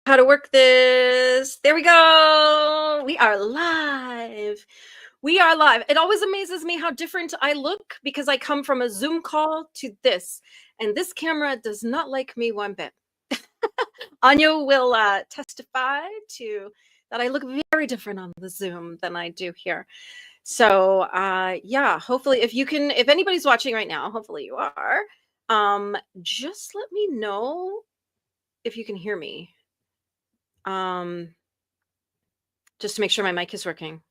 how to work this. There we go. We are live. We are live. It always amazes me how different I look because I come from a Zoom call to this, and this camera does not like me one bit. Anya will testify to that I look very different on the Zoom than I do here. So yeah, hopefully if anybody's watching right now, hopefully you are, just let me know if you can hear me. Um, just to make sure my mic is working.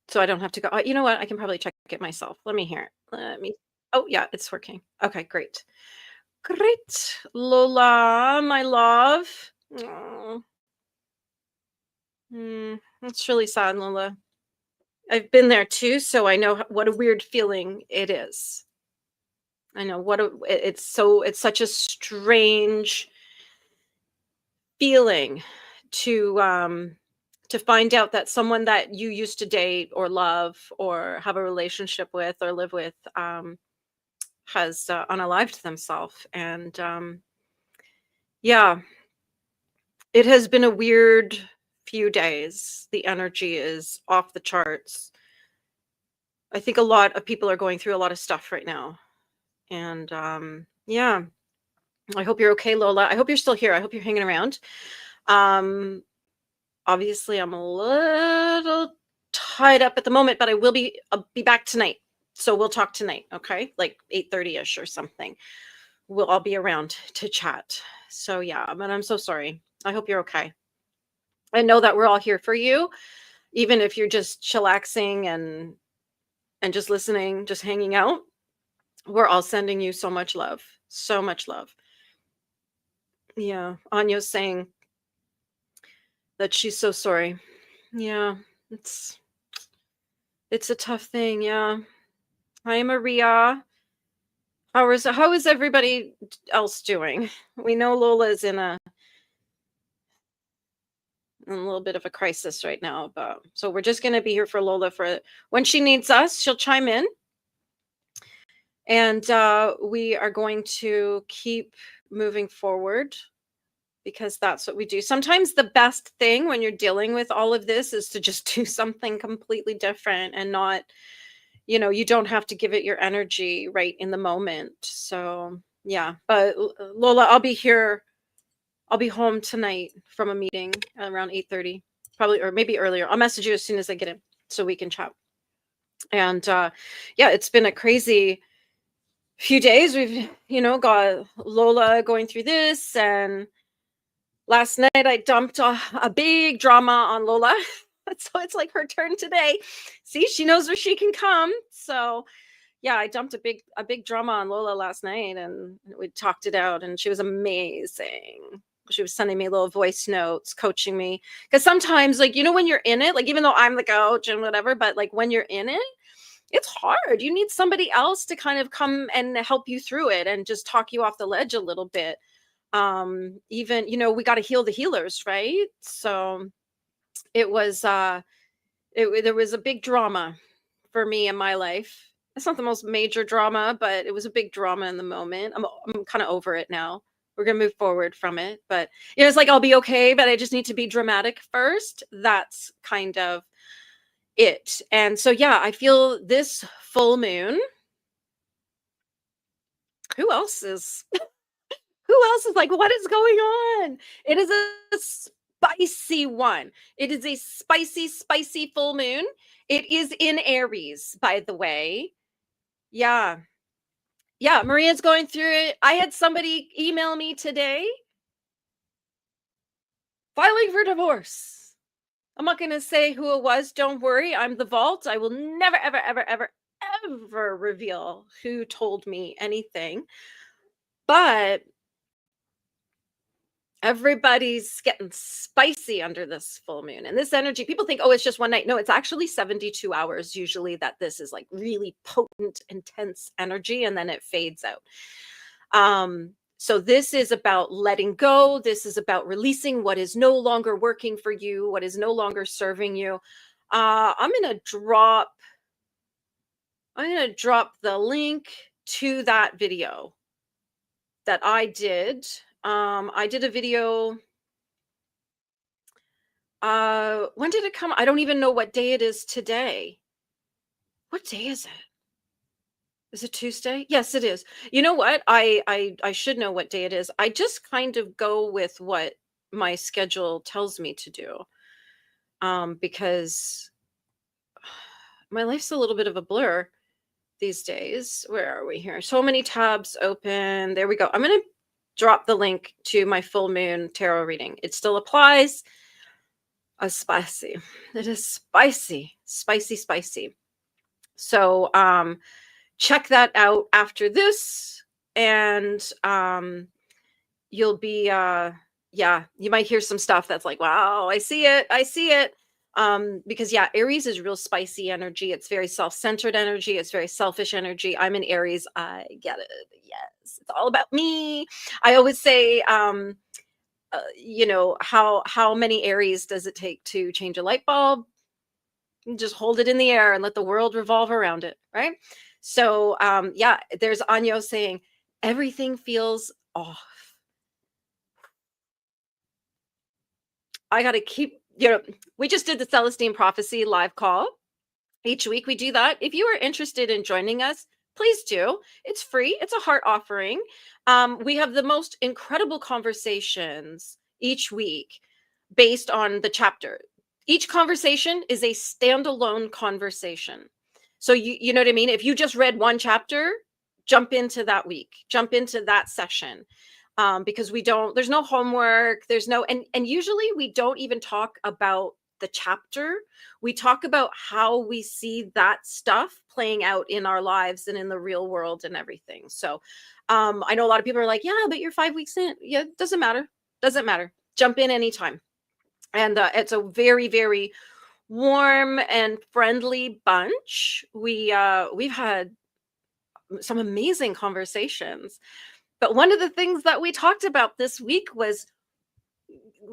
So I don't have to go. You know what? I can probably check it myself. Let me hear it. Let me. Oh, yeah, it's working. Okay, great. Great. Lola, my love. Oh, that's really sad, Lola. I've been there too, so I know what a weird feeling it is. I know it's such a strange feeling to find out that someone that you used to date or love or have a relationship with or live with has unalived themselves. And yeah, it has been a weird few days. The energy is off the charts. I think a lot of people are going through a lot of stuff right now. And yeah, I hope you're okay, Lola. I hope you're still here. I hope you're hanging around. Obviously, I'm a little tied up at the moment, but I'll be back tonight. So we'll talk tonight, okay? Like 8:30ish or something. We'll all be around to chat. So yeah, but I'm so sorry. I hope you're okay. I know that we're all here for you, even if you're just chillaxing and just listening, just hanging out. We're all sending you so much love. So much love. Yeah, Anya's saying that she's so sorry. Yeah, it's a tough thing, yeah. Hi, Maria. How is everybody else doing? We know Lola's in a little bit of a crisis right now, but so we're just going to be here for Lola for when she needs us. She'll chime in, and we are going to keep moving forward because that's what we do. Sometimes the best thing when you're dealing with all of this is to just do something completely different and not, you don't have to give it your energy right in the moment. So yeah, but Lola, I'll be here. I'll be home tonight from a meeting around 8:30, probably, or maybe earlier. I'll message you as soon as I get in so we can chat. And yeah, it's been a crazy few days. We've, got Lola going through this, and last night I dumped a big drama on Lola. So it's like her turn today. See, she knows where she can come. So yeah, I dumped a big drama on Lola last night, and we talked it out, and she was amazing. She was sending me little voice notes, coaching me. Because sometimes, like, when you're in it, like, even though I'm the coach and whatever, but like when you're in it, it's hard. You need somebody else to kind of come and help you through it and just talk you off the ledge a little bit. Even, we got to heal the healers, right? So it was, there was a big drama for me in my life. It's not the most major drama, but it was a big drama in the moment. I'm kind of over it now. We're gonna move forward from it, but it's like I'll be okay, but I just need to be dramatic first. That's kind of it. And so yeah, I feel this full moon. Who else is who else is like, what is going on? It is a spicy one. It is a spicy, spicy full moon. It is in Aries, by the way. Yeah. Yeah, Maria's going through it. I had somebody email me today filing for divorce. I'm not going to say who it was. Don't worry. I'm the vault. I will never, ever, ever, ever, ever reveal who told me anything. But everybody's getting spicy under this full moon. And this energy, people think, oh, it's just one night. No, it's actually 72 hours usually that this is like really potent, intense energy, and then it fades out. So this is about letting go. This is about releasing what is no longer working for you, what is no longer serving you. I'm gonna drop the link to that video that I did. I did a video When did it come? I don't even know what day it is today. What day is it? Is it Tuesday? Yes, it is. You know what? I should know what day it is. I just kind of go with what my schedule tells me to do. Because my life's a little bit of a blur these days. Where are we here? So many tabs open. There we go. I'm going to drop the link to my full moon tarot reading. It still applies. Spicy. It is spicy, spicy, spicy. So check that out after this, and you'll be yeah, you might hear some stuff that's like, wow, I see it, I see it. Because yeah, Aries is real spicy energy. It's very self-centered energy, it's very selfish energy. I'm in Aries, I get it. Yes, it's all about me. I always say, how many Aries does it take to change a light bulb? Just hold it in the air and let the world revolve around it, right? So yeah, there's Anyo saying everything feels off. I got to keep, we just did the Celestine Prophecy live call. Each week we do that. If you are interested in joining us, please do. It's free. It's a heart offering. We have the most incredible conversations each week based on the chapter. Each conversation is a standalone conversation. So you know what I mean? If you just read one chapter, jump into that week, jump into that session. Because there's no homework, and usually we don't even talk about the chapter. We talk about how we see that stuff playing out in our lives and in the real world and everything. So I know a lot of people are like, yeah, but you're 5 weeks in. Yeah, doesn't matter. Doesn't matter. Jump in anytime. And it's a very, very warm and friendly bunch. We've had some amazing conversations. But one of the things that we talked about this week was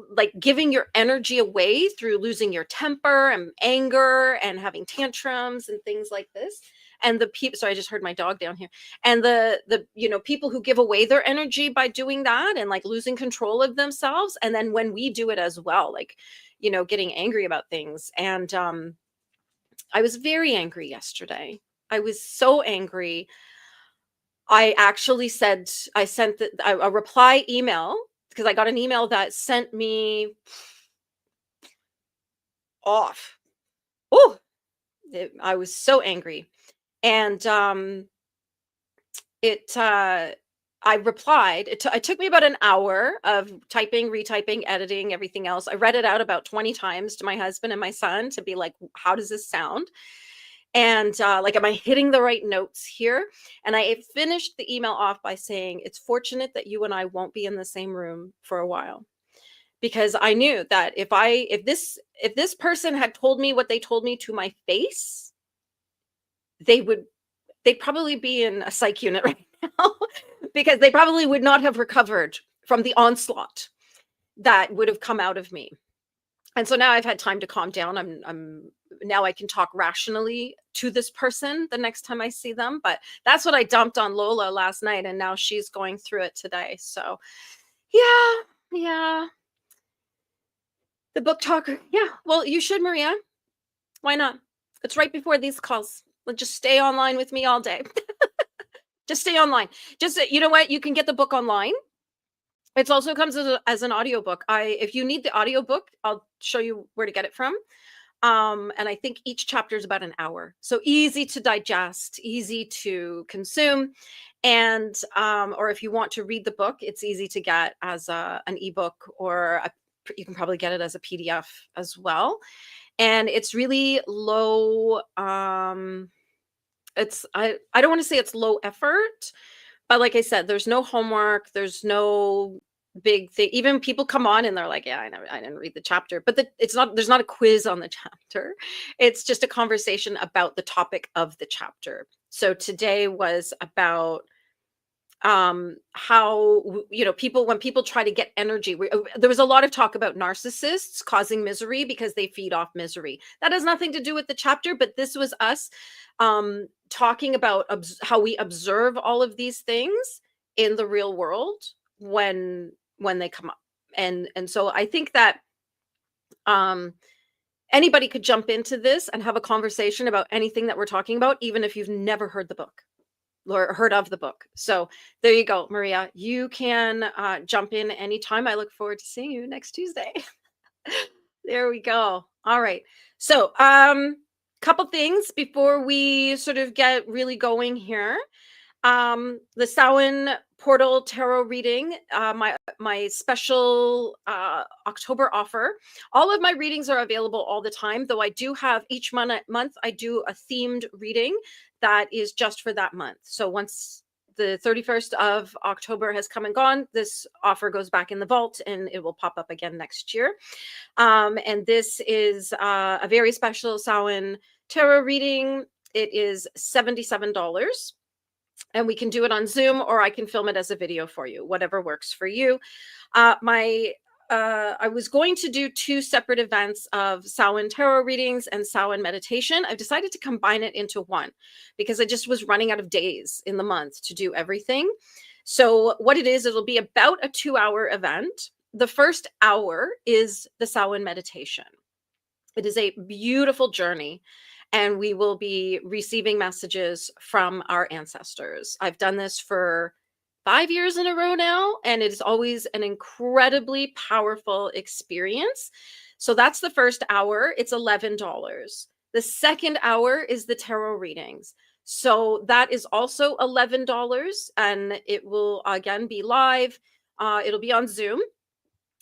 like giving your energy away through losing your temper and anger and having tantrums and things like this. And the people, so I just heard my dog down here, and the people who give away their energy by doing that and like losing control of themselves. And then when we do it as well, like getting angry about things. And I was very angry yesterday. I was so angry. I actually I sent a reply email because I got an email that sent me off. Oh, I was so angry. And I replied. It took me about an hour of typing, retyping, editing, everything else. I read it out about 20 times to my husband and my son to be like, how does this sound? And like, am I hitting the right notes here? And I finished the email off by saying, it's fortunate that you and I won't be in the same room for a while. Because I knew that if this person had told me what they told me to my face, they'd probably be in a psych unit right now because they probably would not have recovered from the onslaught that would have come out of me. And so now I've had time to calm down. Now I can talk rationally to this person the next time I see them. But that's what I dumped on Lola last night, and now she's going through it today. So yeah. The book talker. Yeah. Well, you should, Maria. Why not? It's right before these calls. Just stay online with me all day. Just stay online. Just, you know what? You can get the book online. It also comes as an audiobook. If you need the audiobook, I'll show you where to get it from. And I think each chapter is about an hour. So easy to digest, easy to consume. And, or if you want to read the book, it's easy to get as an ebook, or you can probably get it as a PDF as well. And it's really low. I don't want to say it's low effort, but like I said, there's no homework. There's no big thing. Even people come on and they're like, yeah, I didn't read the chapter, but there's not a quiz on the chapter. It's just a conversation about the topic of the chapter. So today was about how when people try to get energy. There was a lot of talk about narcissists causing misery because they feed off misery. That has nothing to do with the chapter, but this was us talking about how we observe all of these things in the real world when they come up. And so I think that Um, Anybody could jump into this and have a conversation about anything that we're talking about, even if you've never heard the book or heard of the book. So there you go, Maria. You can jump in anytime. I look forward to seeing you next Tuesday. There we go. All right. So, couple things before we sort of get really going here. The Samhain Portal Tarot reading, my special October offer. All of my readings are available all the time, though I do have each month I do a themed reading that is just for that month. So once the 31st of October has come and gone, this offer goes back in the vault and it will pop up again next year. And this is a very special Samhain tarot reading. It is $77. And we can do it on Zoom, or I can film it as a video for you, whatever works for you. I was going to do 2 separate events of Samhain tarot readings and Samhain meditation. I've decided to combine it into one because I just was running out of days in the month to do everything. So what it is, it'll be about a 2-hour event. The first hour is the Samhain meditation. It is a beautiful journey, and we will be receiving messages from our ancestors. I've done this for 5 years in a row now, and it is always an incredibly powerful experience. So that's the first hour. It's $11. The second hour is the tarot readings. So that is also $11, and it will again be live. It'll be on Zoom.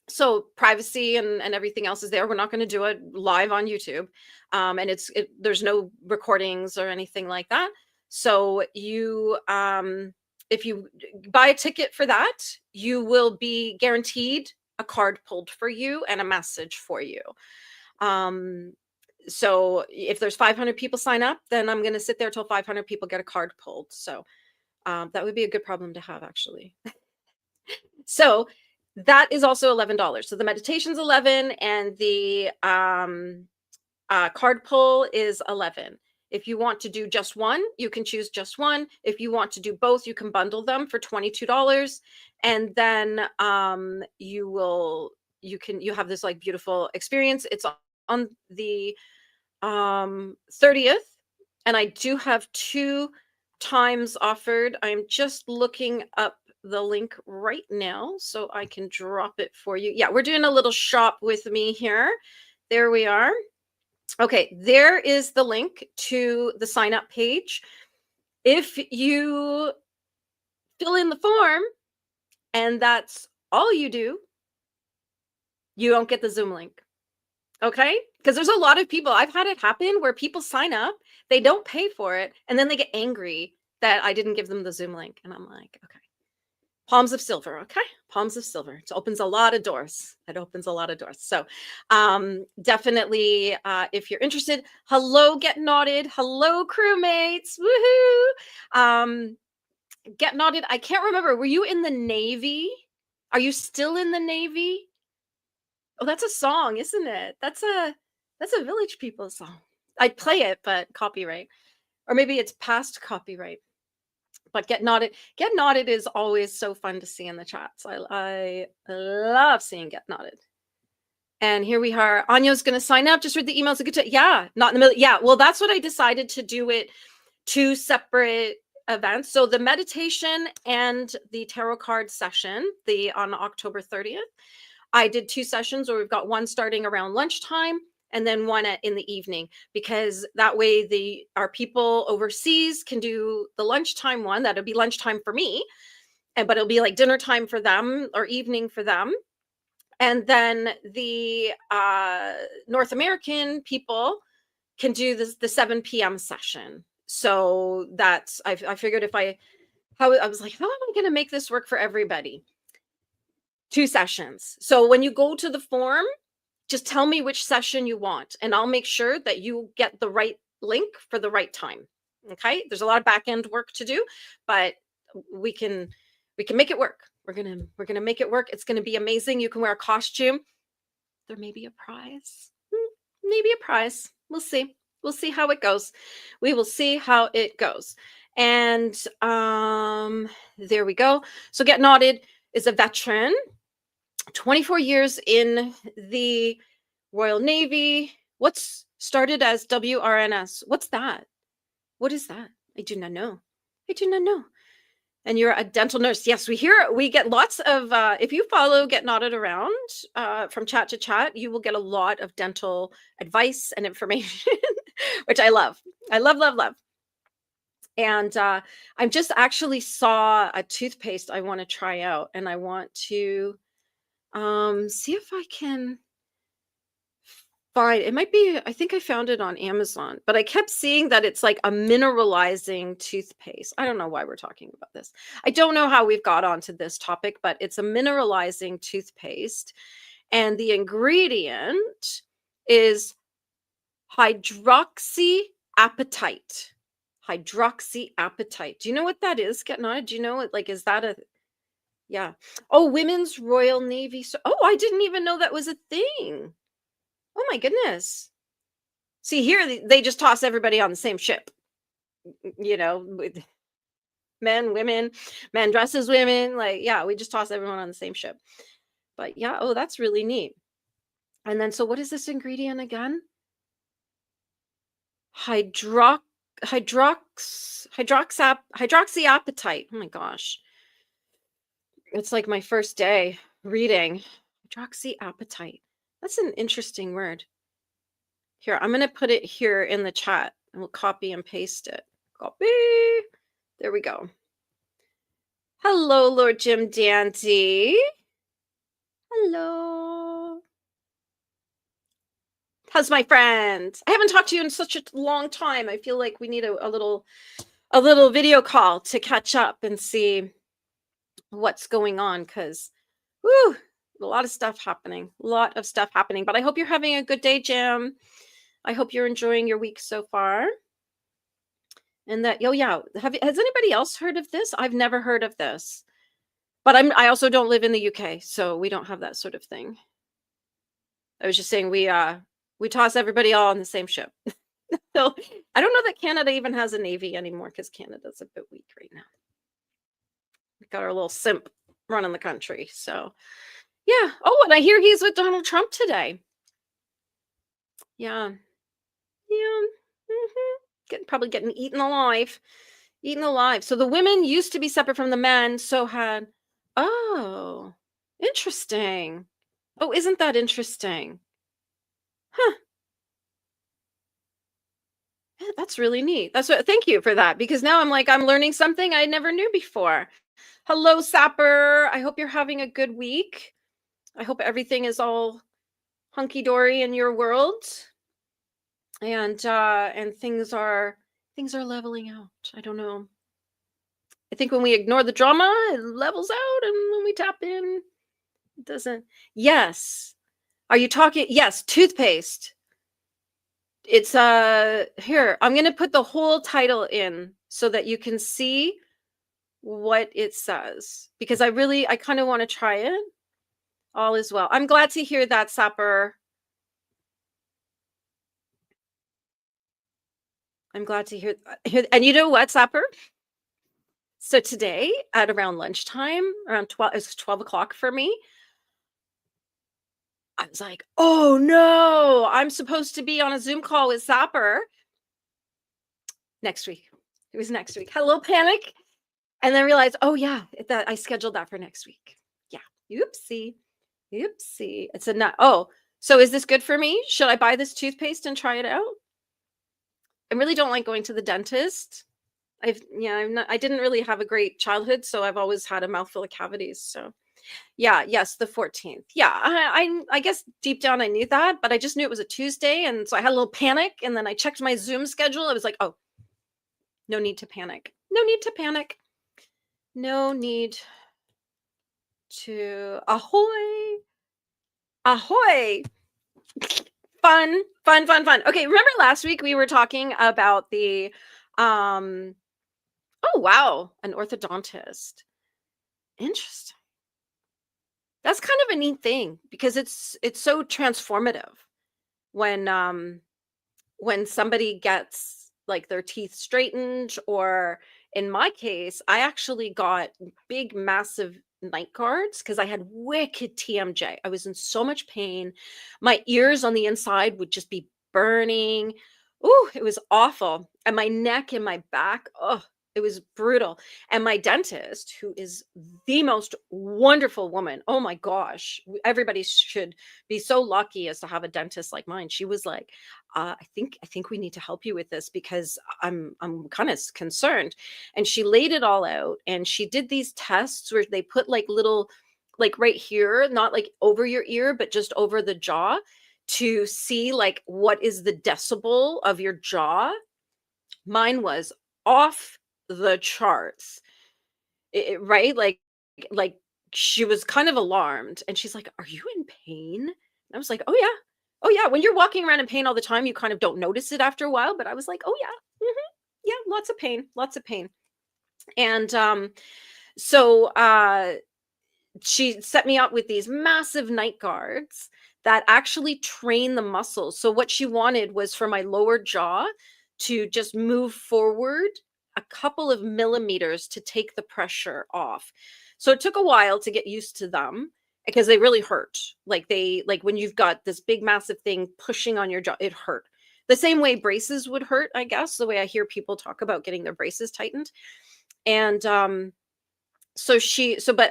So privacy and everything else is there. We're not going to do it live on YouTube. And there's no recordings or anything like that. So you, if you buy a ticket for that, you will be guaranteed a card pulled for you and a message for you. So if there's 500 people sign up, then I'm going to sit there till 500 people get a card pulled. So that would be a good problem to have, actually. So that is also $11. So the meditation's 11 and the card pull is 11. If you want to do just one, you can choose just one. If you want to do both, you can bundle them for $22. And then you have this like beautiful experience. It's on the 30th, and I do have 2 times offered. I'm just looking up the link right now so I can drop it for you. Yeah, we're doing a little shop with me here. There we are. Okay, there is the link to the sign up page. If you fill in the form and that's all you do, you don't get the Zoom link. Okay? Because there's a lot of people, I've had it happen where people sign up, they don't pay for it, and then they get angry that I didn't give them the Zoom link. And I'm like, okay. Palms of silver. Okay. Palms of silver. It opens a lot of doors. It opens a lot of doors. So definitely, if you're interested, hello, Get Knotted. Hello, crewmates. Woohoo. Get Knotted. I can't remember. Were you in the Navy? Are you still in the Navy? Oh, that's a song, isn't it? That's a Village People song. I'd play it, but copyright. Or maybe it's past copyright. But Get Knotted is always so fun to see in the chats. I love seeing Get Knotted. And here we are. Anya's going to sign up. Just read the emails. Yeah, not in the middle. Yeah, well, that's what I decided to do it 2 separate events. So the meditation and the tarot card session, on October 30th, I did 2 sessions, or we've got one starting around lunchtime and then one in the evening, because that way our people overseas can do the lunchtime one. That'll be lunchtime for me, but it'll be like dinner time for them or evening for them. And then the North American people can do the 7 p.m. session. So that's, I figured I was like, how am I going to make this work for everybody? 2 sessions. So when you go to the form, just tell me which session you want, and I'll make sure that you get the right link for the right time. Okay. There's a lot of back end work to do, but we can make it work. We're going to make it work. It's going to be amazing. You can wear a costume. There may be a prize. Maybe a prize. We'll see. We'll see how it goes. We will see how it goes. And there we go. So Get Knotted is a veteran, 24 years in the Royal Navy. What's started as WRNS? What's that? What is that? I do not know. I do not know. And you're a dental nurse. Yes, we get lots of, if you follow Get Knotted Around from chat to chat, you will get a lot of dental advice and information, which I love. I love, love, love. And I just actually saw a toothpaste I want to try out, and I want to see if I can find it. Might be, I think I found it on Amazon, but I kept seeing that it's like a mineralizing toothpaste. I don't know why we're talking about this. I don't know how we've got onto this topic, but it's a mineralizing toothpaste, and the ingredient is hydroxyapatite. Hydroxyapatite. Do you know what that is, Getnada? Do you know it? Like, is that a, yeah. Oh, Women's Royal Navy. So, oh, I didn't even know that was a thing. Oh my goodness. See, here they just toss everybody on the same ship, with men, women, men dress as women. Like, yeah, we just toss everyone on the same ship. But yeah, oh, that's really neat. And then, so what is this ingredient again? Hydroxyapatite. Oh my gosh. It's like my first day reading. Hydroxyapatite. That's an interesting word. Here, I'm going to put it here in the chat, and we'll copy and paste it. Copy. There we go. Hello, Lord Jim Dandy. Hello. How's my friend? I haven't talked to you in such a long time. I feel like we need a little video call to catch up and see what's going on, because whoo, a lot of stuff happening. But I hope you're having a good day, Jim. I hope you're enjoying your week so far. And that, oh yeah, has anybody else heard of this? I've never heard of this. But I also don't live in the UK, so we don't have that sort of thing. I was just saying we toss everybody all on the same ship. So I don't know that Canada even has a navy anymore, because Canada's a bit weak right now. We got our little simp running the country. So yeah. Oh, and I hear he's with Donald Trump today. Yeah. Yeah. Probably getting eaten alive. Eaten alive. So the women used to be separate from the men, so had, oh, interesting. Oh, isn't that interesting? Huh. Yeah, that's really neat. Thank you for that, because now I'm learning something I never knew before. Hello, Sapper. I hope you're having a good week. I hope everything is all hunky dory in your world, and things are leveling out. I don't know. I think when we ignore the drama, it levels out, and when we tap in, it doesn't. Yes. Are you talking? Yes, toothpaste. It's here. I'm going to put the whole title in so that you can see what it says, because I kind of want to try it. All is well. I'm glad to hear that, Sapper. I'm glad to hear. And you know what, Sapper? So today at around lunchtime, around 12, it's 12 o'clock for me. I was like, oh no, I'm supposed to be on a Zoom call with Sapper next week. It was next week. Had a little panic, and then realized, oh yeah, that I scheduled that for next week. Yeah. Oopsie. It's a nut. Oh, so is this good for me? Should I buy this toothpaste and try it out? I really don't like going to the dentist. I didn't really have a great childhood, so I've always had a mouthful of cavities. So yeah, yes, the 14th. Yeah, I guess deep down I knew that, but I just knew it was a Tuesday, and so I had a little panic, and then I checked my Zoom schedule. I was like, oh, no need to panic. No need to panic. No need to ahoy. Ahoy. Fun. Okay, remember last week we were talking about the oh wow, an orthodontist. Interesting. That's kind of a neat thing, because it's so transformative when somebody gets like their teeth straightened, or in my case, I actually got big massive night guards because I had wicked TMJ. I was in so much pain. My ears on the inside would just be burning. Ooh, it was awful. And my neck and my back, oh, it was brutal. And my dentist, who is the most wonderful woman, oh my gosh, everybody should be so lucky as to have a dentist like mine. She was like, I think we need to help you with this because I'm kind of concerned. And she laid it all out and she did these tests where they put like little, like right here, not like over your ear, but just over the jaw to see like what is the decibel of your jaw. Mine was off the charts. Right? Like she was kind of alarmed and she's like, "Are you in pain?" And I was like, "Oh yeah. Oh yeah, when you're walking around in pain all the time, you kind of don't notice it after a while." But I was like, "Oh yeah. Yeah, lots of pain, lots of pain." And so she set me up with these massive night guards that actually train the muscles. So what she wanted was for my lower jaw to just move forward a couple of millimeters to take the pressure off. So it took a while to get used to them because they really hurt. Like when you've got this big massive thing pushing on your jaw, it hurt. The same way braces would hurt, I guess, the way I hear people talk about getting their braces tightened. And but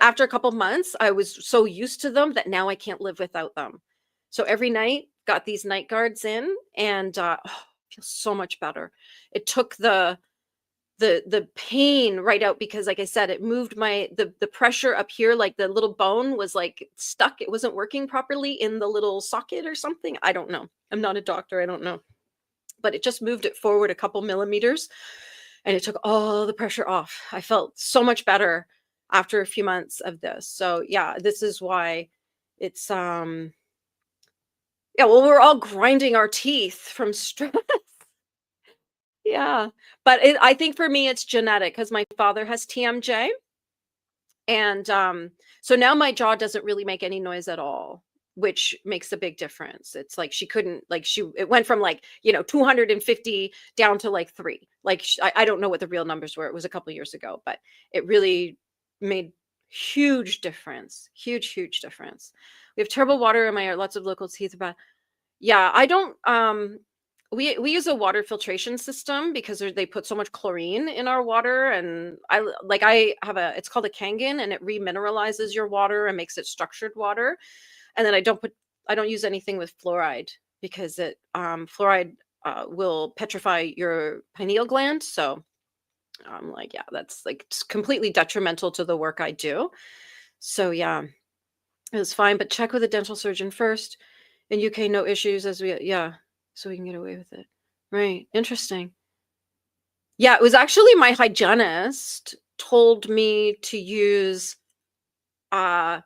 after a couple months, I was so used to them that now I can't live without them. So every night, got these night guards in, and feels so much better. It took the pain right out because, like I said, it moved the pressure up here, like the little bone was like stuck. It wasn't working properly in the little socket or something. I don't know. I'm not a doctor. I don't know, but it just moved it forward a couple millimeters, and it took all the pressure off. I felt so much better after a few months of this. So yeah, this is why it's yeah, well, we're all grinding our teeth from stress. Yeah. But I think for me it's genetic because my father has TMJ. And so now my jaw doesn't really make any noise at all, which makes a big difference. It's like she couldn't like it went from like, 250 down to like 3. Like I don't know what the real numbers were. It was a couple years ago, but it really made huge difference. Huge difference. We have terrible water in my ear, lots of local teeth about. Yeah, I don't we use a water filtration system because they put so much chlorine in our water, and I have it's called a Kangen, and it remineralizes your water and makes it structured water. And then I don't use anything with fluoride because fluoride will petrify your pineal gland. So I'm like, yeah, that's like it's completely detrimental to the work I do. So yeah, it was fine, but check with a dental surgeon first. In UK, no issues yeah, so we can get away with it. Right. Interesting. Yeah, it was actually my hygienist told me to use uh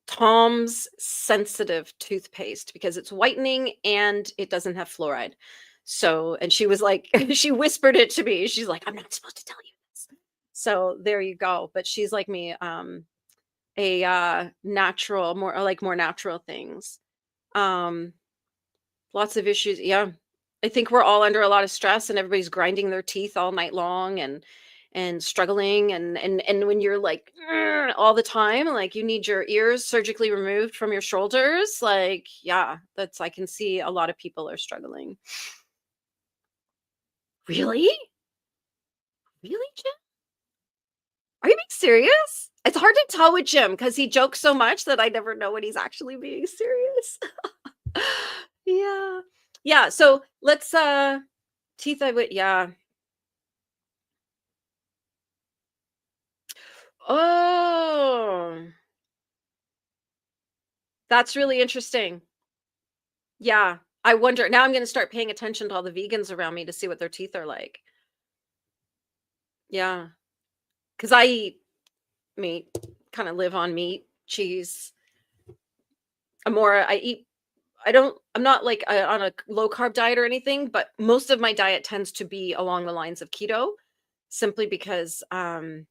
Tom's sensitive toothpaste because it's whitening and it doesn't have fluoride. So, and she was like, she whispered it to me. She's like, I'm not supposed to tell you this. So there you go. But she's like me, a natural, more natural things. Um, Lots of issues. Yeah. I think we're all under a lot of stress and everybody's grinding their teeth all night long and struggling and when you're like all the time, like you need your ears surgically removed from your shoulders, like yeah, that's I can see a lot of people are struggling. Really? Really, Jim? Are you being serious? It's hard to tell with Jim because he jokes so much that I never know when he's actually being serious. Yeah. Yeah, so let's teeth I would yeah. Oh, that's really interesting. Yeah. I wonder now I'm gonna start paying attention to all the vegans around me to see what their teeth are like. Yeah. Because I eat meat, kind of live on meat, cheese. I eat I'm not like on a low carb diet or anything, but most of my diet tends to be along the lines of keto simply because I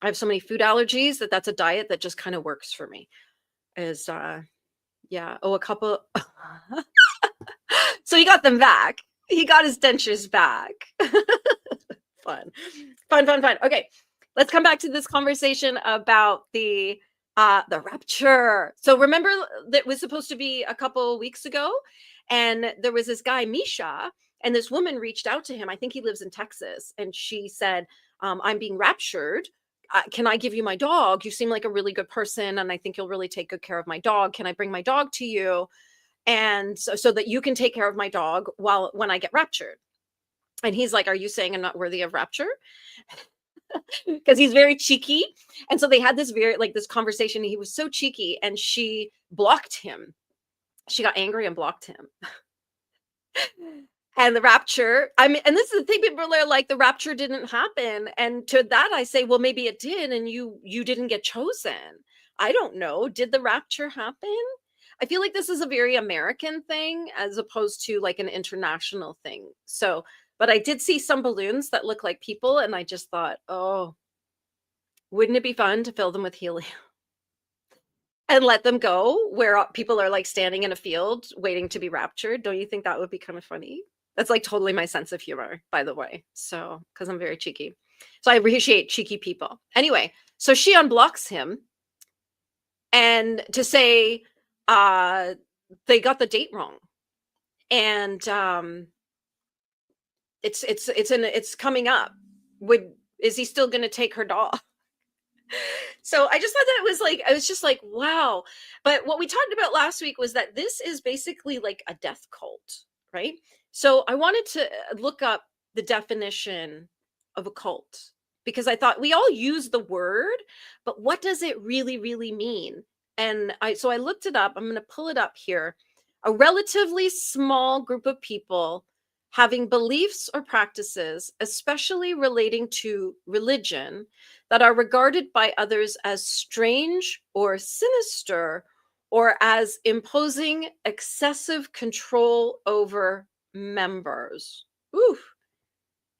have so many food allergies that's a diet that just kind of works for me. Is yeah. Oh, a couple. So he got them back. He got his dentures back. Fun. Fun. Okay. let's come back to this conversation about the rapture. So remember that was supposed to be a couple weeks ago, and there was this guy Misha, and this woman reached out to him. I think he lives in Texas, and she said, "I'm being raptured. Can I give you my dog? You seem like a really good person, and I think you'll really take good care of my dog. Can I bring my dog to you, and so that you can take care of my dog when I get raptured?" And he's like, "Are you saying I'm not worthy of rapture?" Because he's very cheeky. And so they had this this conversation. He was so cheeky, and she blocked him. She got angry and blocked him. And the rapture, I mean, and this is the thing, people are like, the rapture didn't happen. And to that I say, well, maybe it did, and you didn't get chosen. I don't know. Did the rapture happen? I feel like this is a very American thing as opposed to like an international thing. So, but I did see some balloons that look like people, and I just thought, oh, wouldn't it be fun to fill them with helium and let them go where people are like standing in a field waiting to be raptured? Don't you think that would be kind of funny? That's like totally my sense of humor, by the way. So, because I'm very cheeky. So I appreciate cheeky people. Anyway, so she unblocks him, and to say they got the date wrong. And it's coming up. Is he still going to take her dog? So I just thought that it was like, I was just like, wow. But what we talked about last week was that this is basically like a death cult, right? So I wanted to look up the definition of a cult, because I thought we all use the word, but what does it really, really mean? And so I looked it up. I'm going to pull it up here. A relatively small group of people having beliefs or practices, especially relating to religion, that are regarded by others as strange or sinister, or as imposing excessive control over members. Ooh,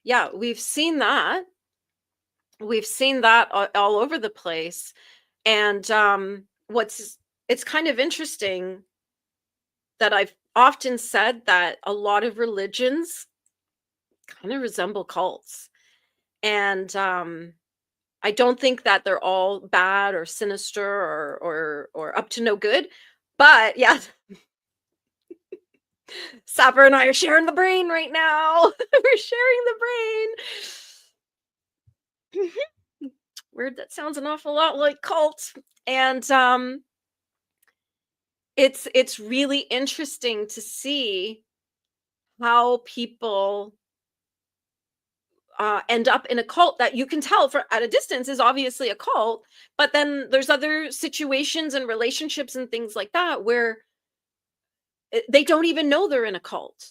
yeah, we've seen that. We've seen that all over the place. And it's kind of interesting that I've often said that a lot of religions kind of resemble cults. And I don't think that they're all bad or sinister or up to no good. But yeah, Sapper and I are sharing the brain right now. We're sharing the brain. Weird, that sounds an awful lot like cult. And it's really interesting to see how people end up in a cult that you can tell at a distance is obviously a cult, but then there's other situations and relationships and things like that where they don't even know they're in a cult.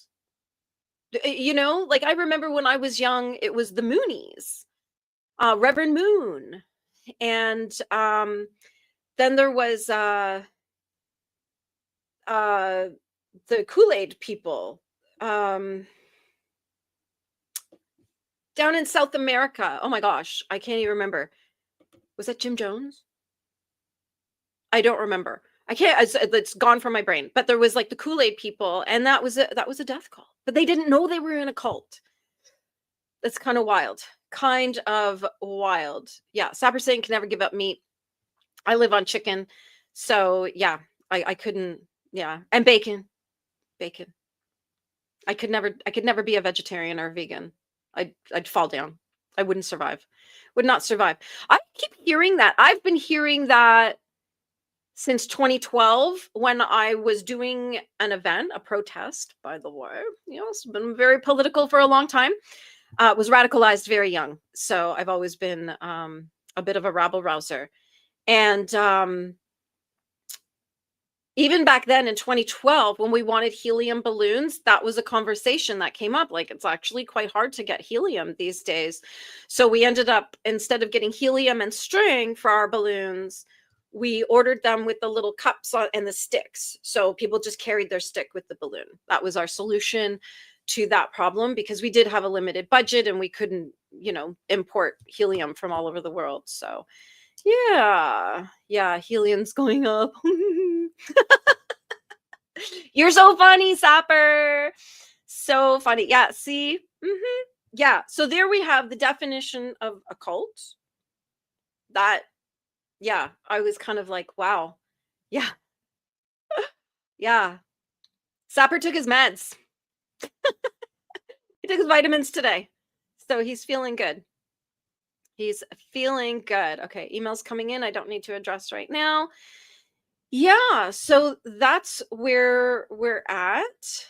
Like I remember when I was young, it was the Moonies, Reverend Moon, and then there was the Kool-Aid people. Down in South America. Oh my gosh, I can't even remember. Was that Jim Jones? I don't remember. I can't. It's gone from my brain. But there was like the Kool-Aid people, and that was a death cult. But they didn't know they were in a cult. That's kind of wild. Kind of wild. Yeah, Sapper saying can never give up meat. I live on chicken, so yeah, I couldn't. Yeah, and bacon. I could never be a vegetarian or a vegan. I'd fall down. I wouldn't survive. Would not survive. I keep hearing that. I've been hearing that since 2012 when I was doing an event, a protest, by the way. It's been very political for a long time. Was radicalized very young. So I've always been a bit of a rabble-rouser. And even back then in 2012, when we wanted helium balloons, that was a conversation that came up. Like, it's actually quite hard to get helium these days. So we ended up, instead of getting helium and string for our balloons, we ordered them with the little cups and the sticks. So people just carried their stick with the balloon. That was our solution to that problem, because we did have a limited budget and we couldn't, import helium from all over the world. So yeah, helium's going up. You're so funny, Sapper. So funny. Yeah, see? Yeah, so there we have the definition of a cult. That yeah, I was kind of like, "Wow." Yeah, yeah. Sapper took his meds. He took his vitamins today. So he's feeling good. He's feeling good. Okay, emails coming in, I don't need to address right now. Yeah, so that's where we're at.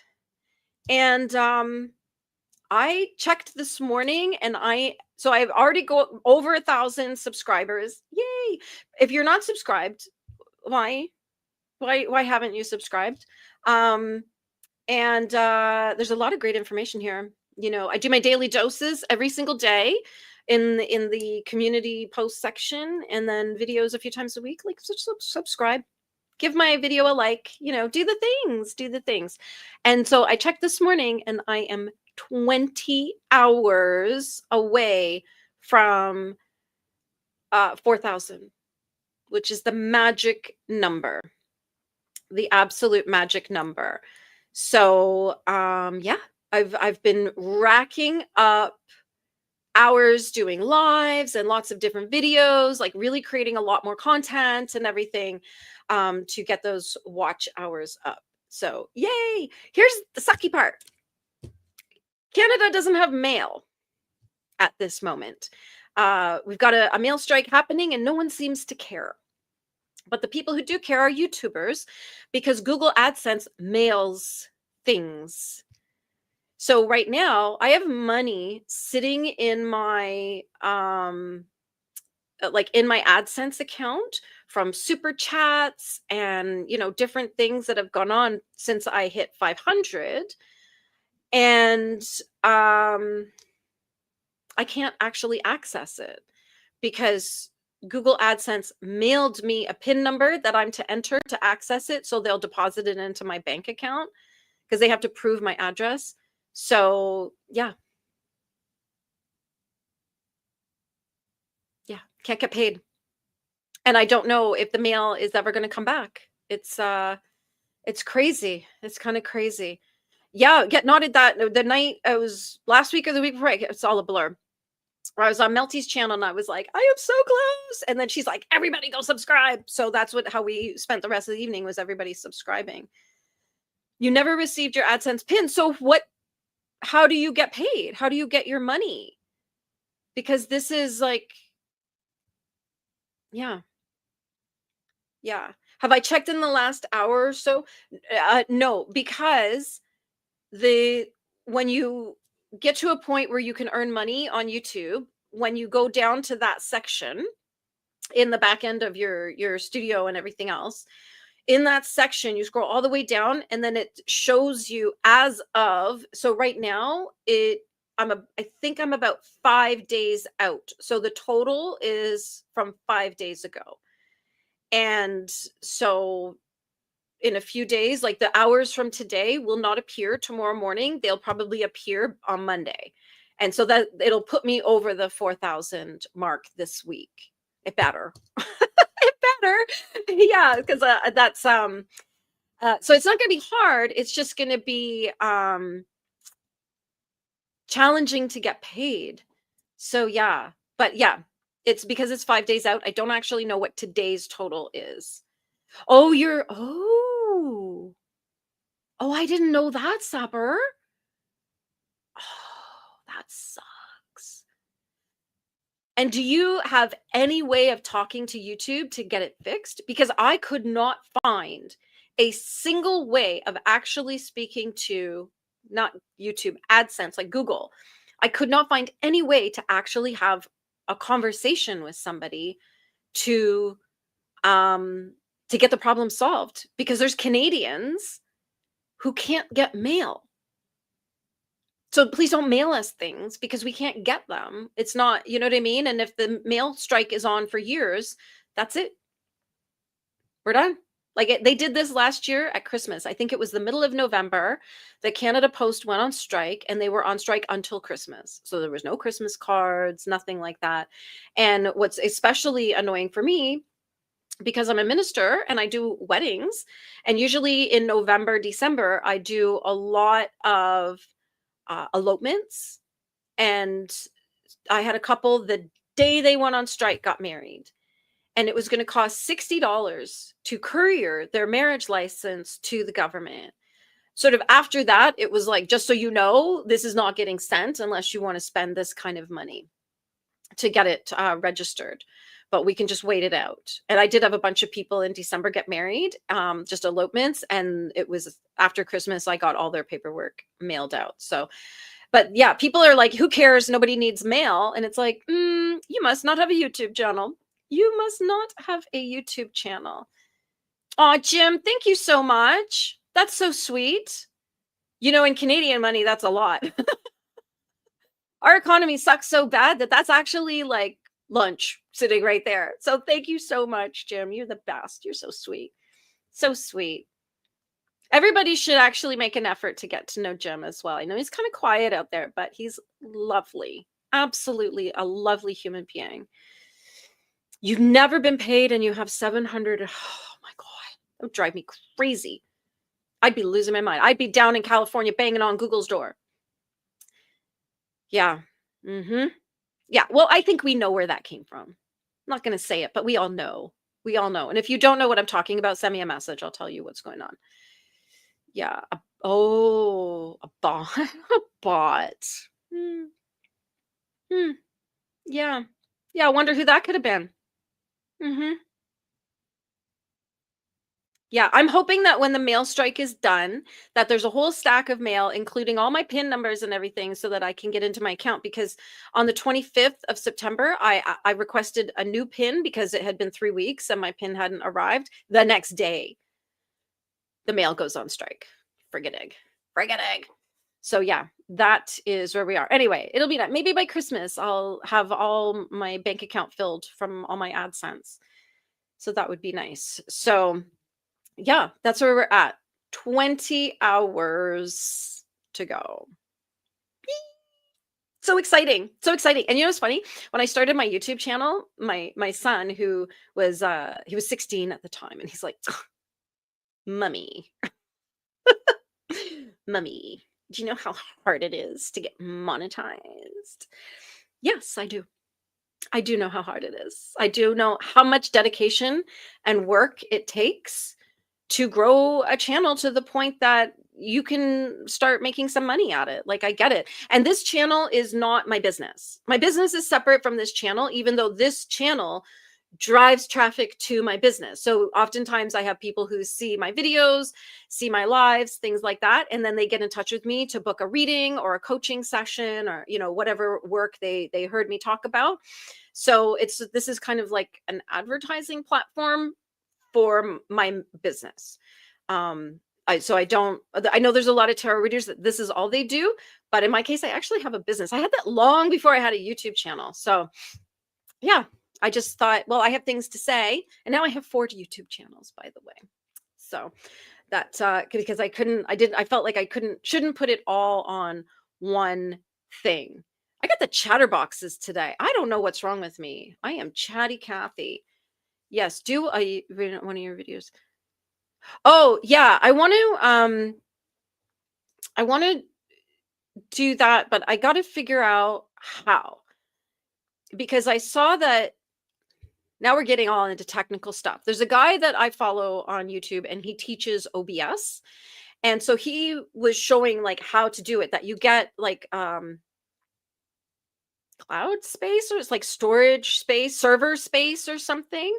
And I checked this morning and I've already go over 1,000 subscribers. Yay. If you're not subscribed, why? Why haven't you subscribed? Um and there's a lot of great information here. You know, I do my daily doses every single day in the community post section, and then videos a few times a week. Like, subscribe, give my video a like, do the things, do the things. And so I checked this morning and I am 20 hours away from 4,000, which is the magic number, the absolute magic number. So yeah, I've been racking up hours doing lives and lots of different videos, like really creating a lot more content and everything, to get those watch hours up. So yay. Here's the sucky part. Canada doesn't have mail at this moment. We've got a mail strike happening and no one seems to care. But the people who do care are YouTubers, because Google AdSense mails things. So right now I have money sitting in my like in my AdSense account from super chats and different things that have gone on since I hit 500. And I can't actually access it because Google AdSense mailed me a PIN number that I'm to enter to access it. So they'll deposit it into my bank account because they have to prove my address. So yeah, can't get paid. And I don't know if the mail is ever going to come back. It's crazy. It's kind of crazy. Yeah, get nodded that the night it was last week or the week before. It's all a blur. I was on Melty's channel and I was like, I am so close. And then she's like, everybody go subscribe. So that's how we spent the rest of the evening, was everybody subscribing. You never received your AdSense pin. So how do you get paid? How do you get your money? Because this is like, yeah, yeah. Have I checked in the last hour or so? No, because the when you get to a point where you can earn money on YouTube, when you go down to that section in the back end of your studio and everything else, in that section you scroll all the way down and then it shows you as of, so right now I think I'm about 5 days out. So the total is from 5 days ago. And so in a few days, like the hours from today will not appear tomorrow morning. They'll probably appear on Monday. And so that it'll put me over the 4,000 mark this week. It better. It better. Yeah, because that's so it's not going to be hard. It's just going to be challenging to get paid. So yeah, but yeah, it's because it's 5 days out. I don't actually know what today's total is. Oh, oh, I didn't know that, Supper. Oh, that sucks. And do you have any way of talking to YouTube to get it fixed? Because I could not find a single way of actually speaking to, not YouTube, AdSense, like Google. I could not find any way to actually have a conversation with somebody to get the problem solved, because there's Canadians who can't get mail. So please don't mail us things because we can't get them. It's not, you know what I mean? And if the mail strike is on for years, that's it. We're done. Like they did this last year at Christmas. I think it was the middle of November. The Canada Post went on strike and they were on strike until Christmas. So there was no Christmas cards, nothing like that. And what's especially annoying for me, because I'm a minister and I do weddings, and usually in November, December, I do a lot of elopements. And I had a couple the day they went on strike, got married. And it was going to cost $60 to courier their marriage license to the government. Sort of after that, it was like, just so you know, this is not getting sent unless you want to spend this kind of money to get it registered. But we can just wait it out. And I did have a bunch of people in December get married, just elopements. And it was after Christmas, I got all their paperwork mailed out. So, but yeah, people are like, who cares? Nobody needs mail. And it's like, you must not have a YouTube channel. You must not have a YouTube channel. Aw, Jim, thank you so much. That's so sweet. You know, in Canadian money, that's a lot. Our economy sucks so bad that that's actually like lunch sitting right there. So thank you so much, Jim. You're the best. You're so sweet. So sweet. Everybody should actually make an effort to get to know Jim as well. I know he's kind of quiet out there, but he's lovely. Absolutely a lovely human being. You've never been paid and you have 700. Oh my God. That would drive me crazy. I'd be losing my mind. I'd be down in California banging on Google's door. Yeah. Yeah. Well, I think we know where that came from. I'm not going to say it, but we all know. We all know. And if you don't know what I'm talking about, send me a message. I'll tell you what's going on. Yeah. A bot. A bot. Yeah. Yeah. I wonder who that could have been. Yeah, I'm hoping that when the mail strike is done, that there's a whole stack of mail, including all my PIN numbers and everything, so that I can get into my account. Because on the 25th of September, I requested a new PIN because it had been 3 weeks and my PIN hadn't arrived. The next day, the mail goes on strike. Friggin' egg. Friggin' egg. So yeah, that is where we are. Anyway, it'll be that. Maybe by Christmas, I'll have all my bank account filled from all my AdSense. So that would be nice. So yeah, that's where we're at. 20 hours to go. So exciting. So exciting. And you know what's funny? When I started my YouTube channel, my son, who was he was 16 at the time, and he's like, Mummy, Mummy, do you know how hard it is to get monetized? Yes, I do. I do know how hard it is. I do know how much dedication and work it takes to grow a channel to the point that you can start making some money at it. Like, I get it. And this channel is not my business. My business is separate from this channel, even though this channel drives traffic to my business. So oftentimes I have people who see my videos, see my lives, things like that, and then they get in touch with me to book a reading or a coaching session, or whatever work they heard me talk about. So this is kind of like an advertising platform for my business. I know there's a lot of tarot readers that this is all they do, but in my case, I actually have a business. I had that long before I had a YouTube channel. So yeah, I just thought, well, I have things to say, and now I have 4 YouTube channels, by the way. So that's because I felt like I shouldn't put it all on one thing. I got the chatterboxes today. I don't know what's wrong with me. I am chatty Kathy. Yes, do one of your videos. Oh, yeah, I want to do that, but I got to figure out how. Because I saw that now we're getting all into technical stuff. There's a guy that I follow on YouTube, and he teaches OBS. And so he was showing like how to do it, that you get like cloud space, or it's like storage space, server space or something.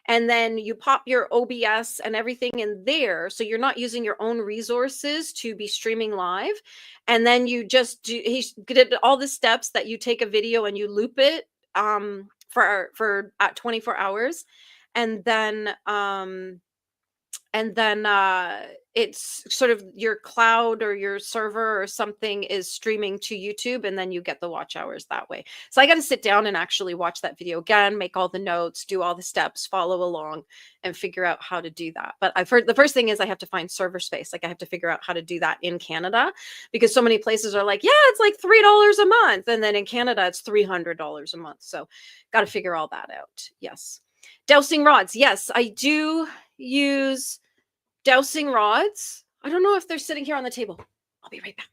And then you pop your OBS and everything in there, so you're not using your own resources to be streaming live. And then you just he did all the steps that you take a video and you loop it for 24 hours, and then it's sort of your cloud or your server or something is streaming to YouTube, and then you get the watch hours that way. So I got to sit down and actually watch that video again, make all the notes, do all the steps, follow along, and figure out how to do that. But I've heard the first thing is I have to find server space. Like, I have to figure out how to do that in Canada, because so many places are like, yeah, it's like $3 a month. And then in Canada, it's $300 a month. So got to figure all that out. Yes. Dowsing rods. Yes, I do use dowsing rods. I don't know if they're sitting here on the table. I'll be right back.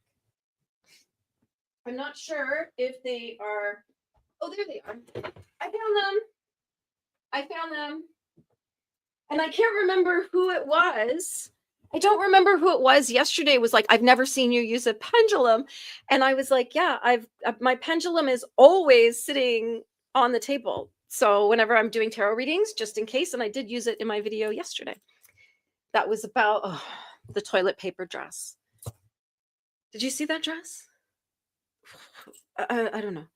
I'm not sure if they are Oh, there they are. I found them. I found them. And I can't remember who it was. I don't remember who it was. Yesterday was like, I've never seen you use a pendulum. And I was like, yeah, my pendulum is always sitting on the table. So whenever I'm doing tarot readings, just in case, and I did use it in my video yesterday. That was about the toilet paper dress. Did you see that dress? I don't know.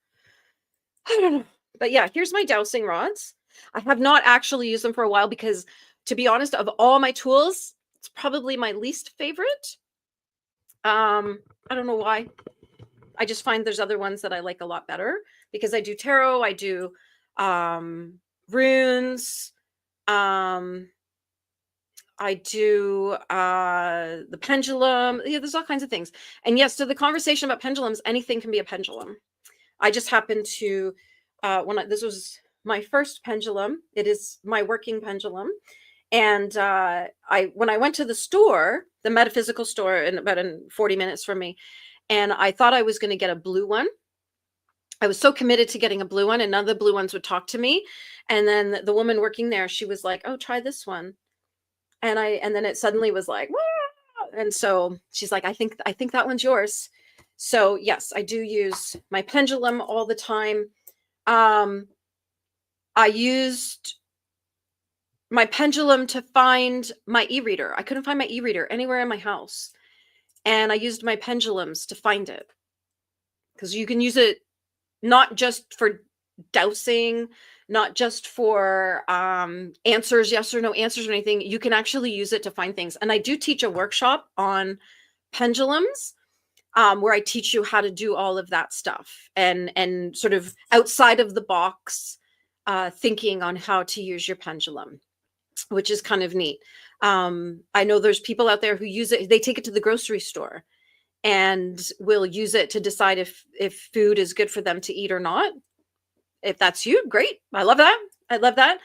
I don't know. But yeah, here's my dowsing rods. I have not actually used them for a while because, to be honest, of all my tools, it's probably my least favorite. I don't know why. I just find there's other ones that I like a lot better because I do tarot, I do runes, I do the pendulum. Yeah, there's all kinds of things. And yes, to the conversation about pendulums, anything can be a pendulum. I just happened to this was my first pendulum. It is my working pendulum. And when I went to the store, the metaphysical store, in about 40 minutes from me, and I thought I was going to get a blue one. I was so committed to getting a blue one, and none of the blue ones would talk to me. And then the woman working there, she was like, "Oh, try this one." And then it suddenly was like, "Wah!" And so she's like, I think that one's yours. So yes, I do use my pendulum all the time. I used my pendulum to find my e-reader. I couldn't find my e-reader anywhere in my house. And I used my pendulums to find it. Because you can use it not just for dowsing, not just for answers, yes or no answers or anything. You can actually use it to find things. And I do teach a workshop on pendulums where I teach you how to do all of that stuff and sort of outside of the box thinking on how to use your pendulum, which is kind of neat. I know there's people out there who use it. They take it to the grocery store and will use it to decide if food is good for them to eat or not. If that's you, great. I love that. I love that.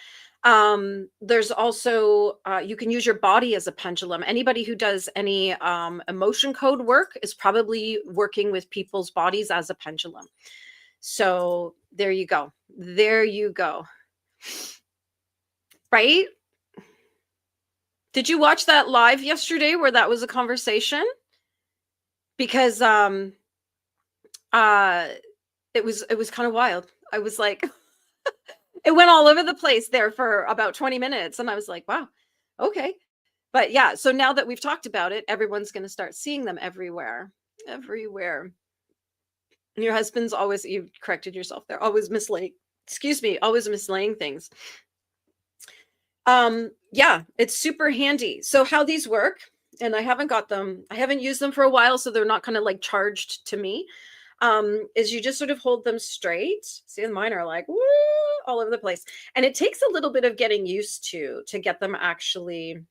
There's also, you can use your body as a pendulum. Anybody who does any emotion code work is probably working with people's bodies as a pendulum. So there you go. There you go. Right? Did you watch that live yesterday where that was a conversation? Because it was kind of wild. I was like, it went all over the place there for about 20 minutes. And I was like, wow, okay. But yeah, so now that we've talked about it, everyone's going to start seeing them everywhere. Everywhere. And your husband's always, you corrected yourself there, always mislaying things. Yeah, it's super handy. So how these work, and I haven't used them for a while, so they're not kind of like charged to me. Is you just sort of hold them straight. See, mine are like woo, all over the place. And it takes a little bit of getting used to get them actually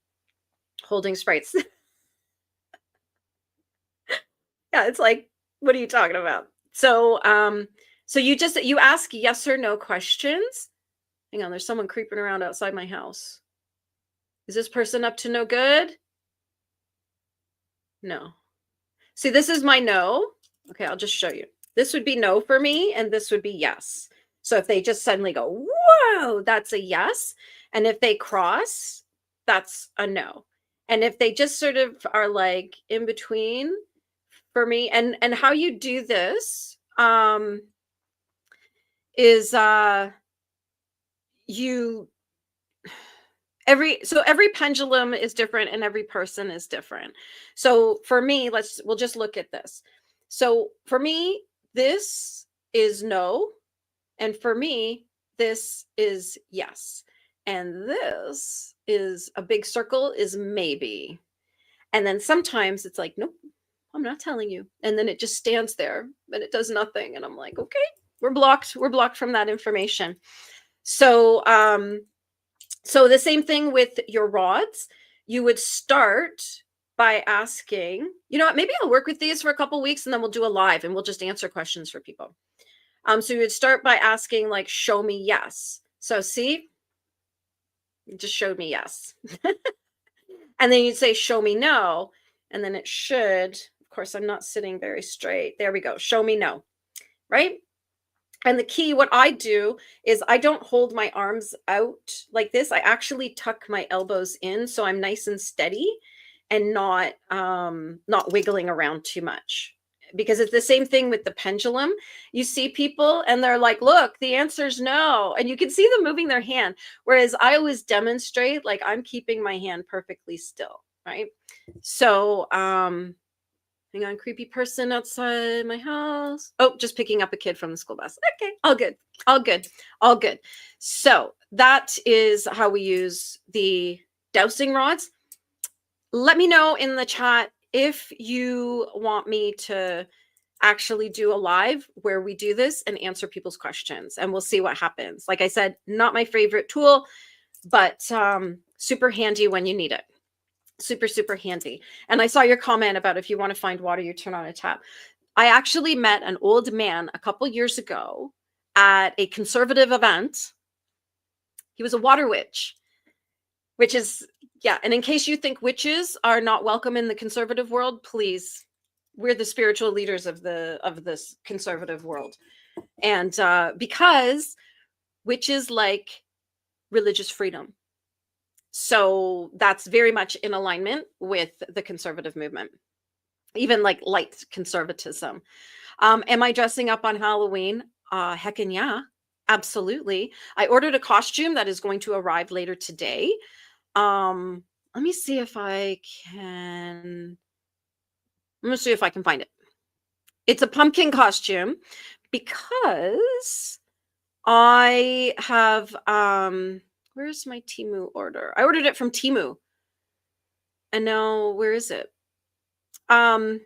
holding straight. Yeah, it's like, what are you talking about? So, so you ask yes or no questions. Hang on, there's someone creeping around outside my house. Is this person up to no good? No. See, this is my no. Okay, I'll just show you. This would be no for me, and this would be yes. So if they just suddenly go, whoa, that's a yes. And if they cross, that's a no. And if they just sort of are like in between for me, and how you do this is every pendulum is different and every person is different. So for me, we'll just look at this. So for me, this is no. And for me, this is yes. And this is a big circle is maybe. And then sometimes it's like, nope, I'm not telling you. And then it just stands there and it does nothing. And I'm like, okay, we're blocked. We're blocked from that information. So, so the same thing with your rods. You would start by asking, you know what, maybe I'll work with these for a couple weeks and then we'll do a live and we'll just answer questions for people. So you would start by asking like, show me yes. So see, it just showed me yes. And then you'd say, show me no. And then it should, of course, I'm not sitting very straight. There we go. Show me no, right? And the key, what I do is I don't hold my arms out like this. I actually tuck my elbows in so I'm nice and steady and not wiggling around too much. Because it's the same thing with the pendulum. You see people and they're like, look, the answer's no. And you can see them moving their hand. Whereas I always demonstrate like I'm keeping my hand perfectly still, right? So hang on, creepy person outside my house. Oh, just picking up a kid from the school bus. Okay, all good, all good, all good. So that is how we use the dowsing rods. Let me know in the chat if you want me to actually do a live where we do this and answer people's questions, and we'll see what happens. Like I said, not my favorite tool, but super handy when you need it. Super, super handy. And I saw your comment about if you want to find water, you turn on a tap. I actually met an old man a couple years ago at a conservative event. He was a water witch, which is, yeah. And in case you think witches are not welcome in the conservative world, please, we're the spiritual leaders of this conservative world. And because witches like religious freedom. So that's very much in alignment with the conservative movement, even like light conservatism. Am I dressing up on Halloween? Heckin' yeah, absolutely. I ordered a costume that is going to arrive later today. Let me see if I can. Let me see if I can find it. It's a pumpkin costume because I have where's my Temu order? I ordered it from Temu. And now where is it? On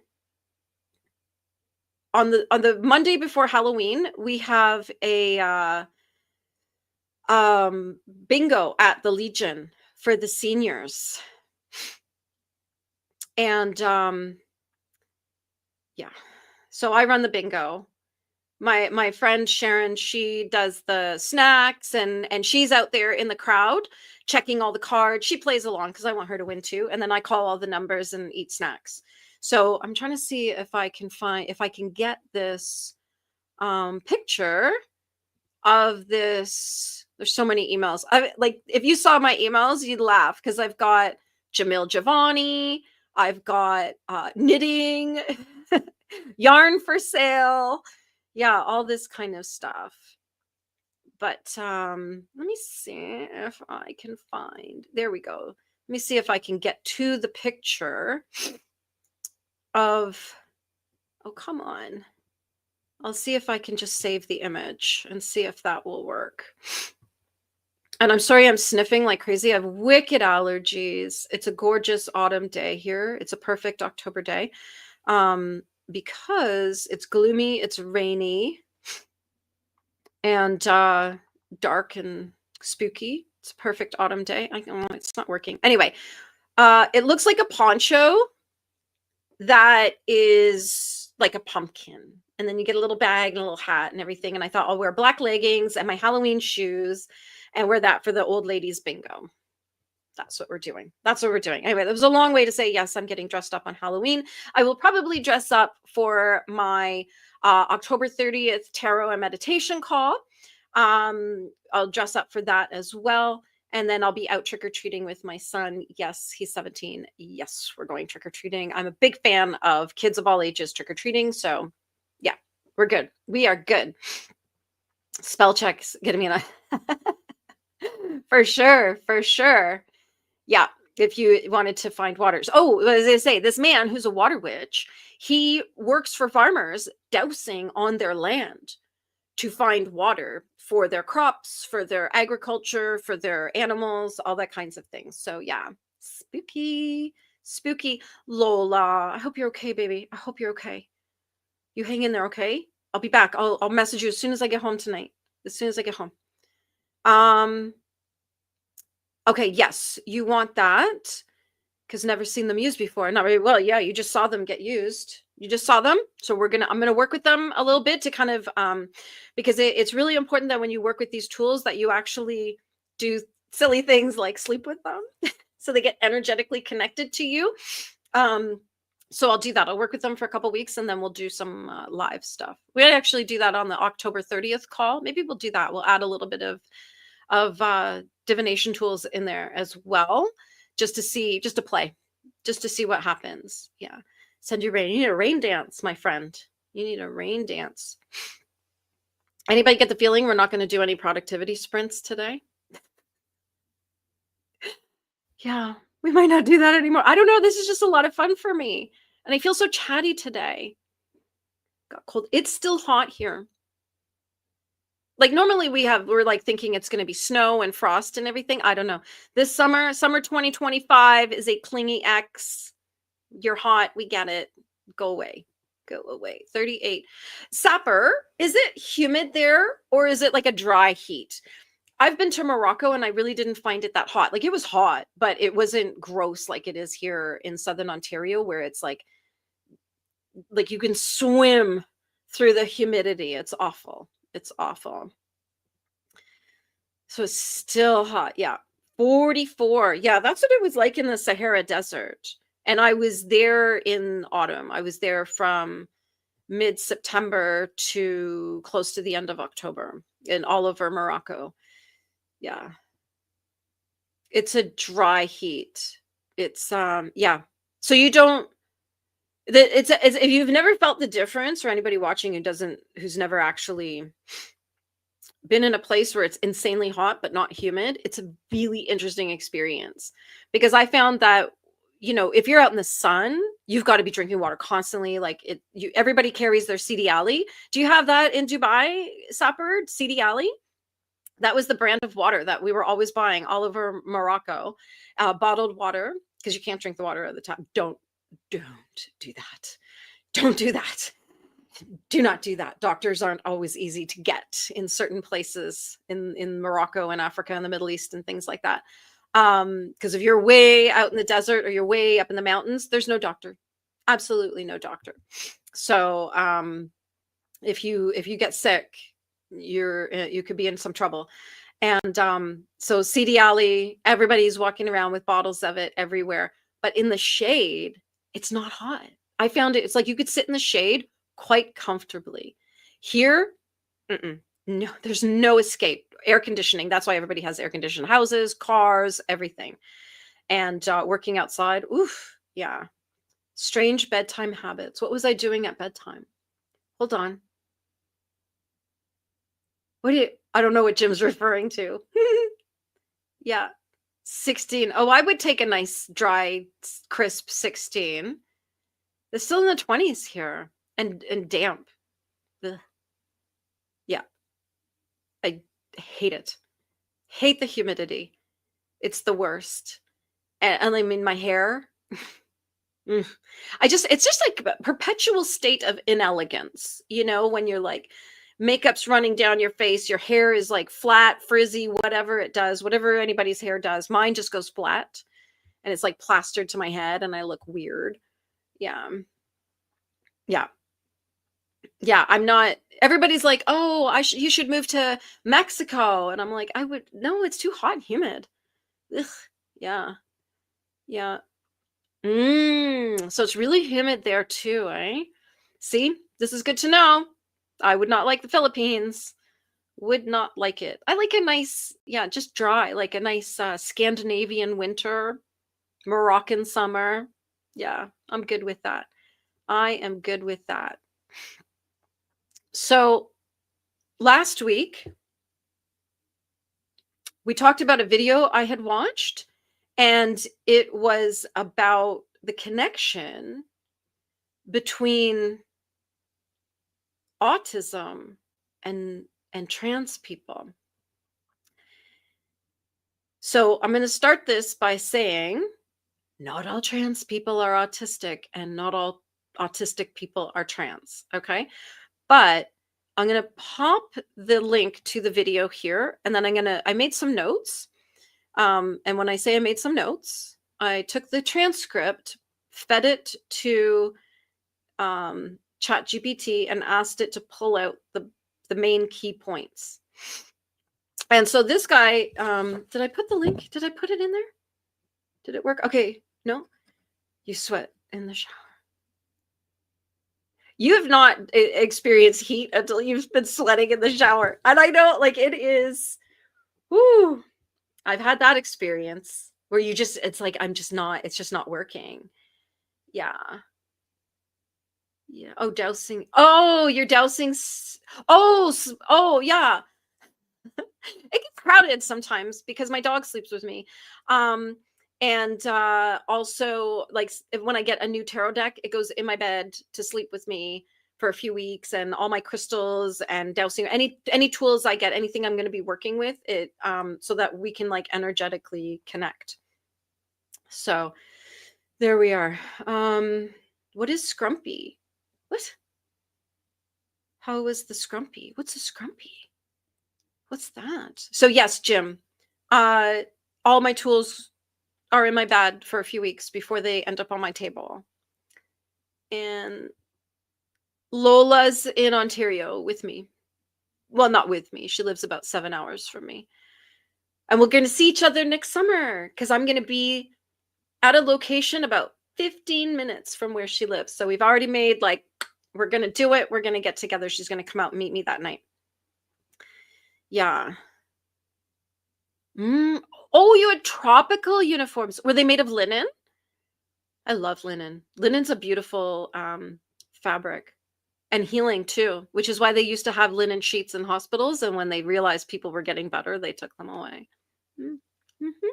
the Monday before Halloween, we have a bingo at the Legion for the seniors. And yeah. So I run the bingo. My friend Sharon, she does the snacks and she's out there in the crowd checking all the cards. She plays along because I want her to win too. And then I call all the numbers and eat snacks. So I'm trying to see if I can get this picture of this. There's so many emails. Like if you saw my emails, you'd laugh because I've got Jamil Giovanni, I've got knitting, yarn for sale. Yeah, all this kind of stuff. But let me see if I can find. There we go. Let me see if I can get to the picture of. Oh, come on. I'll see if I can just save the image and see if that will work. And I'm sorry I'm sniffing like crazy. I have wicked allergies. It's a gorgeous autumn day here. It's a perfect October day. Because it's gloomy, it's rainy, and dark and spooky. It's a perfect autumn day. It's not working. Anyway, it looks like a poncho that is like a pumpkin. And then you get a little bag and a little hat and everything. And I thought I'll wear black leggings and my Halloween shoes and wear that for the old ladies bingo. That's what we're doing. That's what we're doing. Anyway, that was a long way to say, yes, I'm getting dressed up on Halloween. I will probably dress up for my October 30th tarot and meditation call. I'll dress up for that as well. And then I'll be out trick-or-treating with my son. Yes, he's 17. Yes, we're going trick-or-treating. I'm a big fan of kids of all ages trick-or-treating. So yeah, we're good. We are good. Spell checks getting me a for sure. For sure. Yeah. If you wanted to find waters. Oh, as I say, this man who's a water witch, he works for farmers dousing on their land to find water for their crops, for their agriculture, for their animals, all that kinds of things. So yeah, spooky, spooky. Lola, I hope you're okay, baby. I hope you're okay. You hang in there, okay? I'll be back. I'll message you as soon as I get home tonight. As soon as I get home. Okay, yes, you want that because never seen them used before. Not very well. Yeah, you just saw them get used. You just saw them. So I'm gonna work with them a little bit to kind of because it's really important that when you work with these tools that you actually do silly things like sleep with them so they get energetically connected to you. So I'll do that. I'll work with them for a couple weeks and then we'll do some live stuff. We actually do that on the October 30th call. Maybe we'll do that. We'll add a little bit of divination tools in there as well, just to play, just to see what happens. Yeah. Send your rain. You need a rain dance, my friend. You need a rain dance. Anybody get the feeling we're not going to do any productivity sprints today? Yeah, we might not do that anymore. I don't know. This is just a lot of fun for me. And I feel so chatty today. Got cold. It's still hot here. Like normally we're like thinking it's going to be snow and frost and everything. I don't know. This summer 2025 is a clingy X. You're hot. We get it. Go away. Go away. 38. Sapper, is it humid there or is it like a dry heat? I've been to Morocco and I really didn't find it that hot. Like it was hot, but it wasn't gross like it is here in Southern Ontario where it's like you can swim through the humidity. It's awful. It's awful. So it's still hot. Yeah. 44. Yeah, that's what it was like in the Sahara Desert. And I was there in autumn. I was there from mid-September to close to the end of October in all over Morocco. Yeah. It's a dry heat. It's yeah. So you don't it's if you've never felt the difference, or anybody watching who's never actually been in a place where it's insanely hot but not humid, it's a really interesting experience. Because I found that, if you're out in the sun, you've got to be drinking water constantly. Like everybody carries their Sidi Ali. Do you have that in Dubai, Sapper? Sidi Ali? That was the brand of water that we were always buying all over Morocco, bottled water, because you can't drink the water at the time. Don't do that. Don't do that. Do not do that. Doctors aren't always easy to get in certain places in Morocco and Africa and the Middle East and things like that. Because if you're way out in the desert or you're way up in the mountains, there's no doctor. Absolutely no doctor. So if you get sick, you could be in some trouble. And so Sidi Ali, everybody's walking around with bottles of it everywhere. But in the shade, it's not hot. I found it's like you could sit in the shade quite comfortably. Here, no, there's no escape. Air conditioning. That's why everybody has air conditioned houses, cars, everything. And working outside. Oof. Yeah. Strange bedtime habits. What was I doing at bedtime? Hold on. I don't know what Jim's referring to. Yeah. 16. Oh, I would take a nice, dry, crisp 16. It's still in the 20s here and damp. Ugh. Yeah. I hate it. Hate the humidity. It's the worst. And I mean, my hair. It's just like a perpetual state of inelegance, when you're like, makeup's running down your face, your hair is like flat, frizzy, whatever it does, whatever anybody's hair does. Mine just goes flat and it's like plastered to my head and I look weird. Yeah. Yeah. Yeah. I'm not, everybody's like, oh, you should move to Mexico. And I'm like, no, it's too hot and humid. Ugh. Yeah. Yeah. So it's really humid there too, eh? See, this is good to know. I would not like the Philippines. Would not like it. I like a nice, just dry, like a nice Scandinavian winter, Moroccan summer. Yeah, I'm good with that. I am good with that. So last week, we talked about a video I had watched, and it was about the connection between autism and trans people. So I'm going to start this by saying not all trans people are autistic and not all autistic people are trans, okay? But I'm going to pop the link to the video here, and then I made some notes. And when I say I made some notes, I took the transcript, fed it to ChatGPT and asked it to pull out the main key points. And so this guy, did I put the link? Did I put it in there? Did it work? Okay. No, you sweat in the shower. You have not experienced heat until you've been sweating in the shower. And I know, like, it is, whoo, I've had that experience where you just, it's like, it's just not working. Yeah. Yeah. Oh, dousing. Oh, you're dousing. Oh, yeah. It gets crowded sometimes because my dog sleeps with me. Um, and also, like, when I get a new tarot deck, it goes in my bed to sleep with me for a few weeks, and all my crystals and dowsing, any tools I get, anything I'm going to be working with it, so that we can like energetically connect. So there we are. What is scrumpy? What? How is the scrumpy? What's a scrumpy? What's that? So yes, Jim. Uh, all my tools are in my bed for a few weeks before they end up on my table. And Lola's in Ontario with me. Well, not with me. She lives about 7 hours from me. And we're going to see each other next summer because I'm going to be at a location about 15 minutes from where she lives. So we've already made, like, we're going to do it. We're going to get together. She's going to come out and meet me that night. Yeah. Oh, you had tropical uniforms. Were they made of linen? I love linen. Linen's a beautiful fabric, and healing too, which is why they used to have linen sheets in hospitals. And when they realized people were getting better, they took them away. Mm-hmm. Mm-hmm.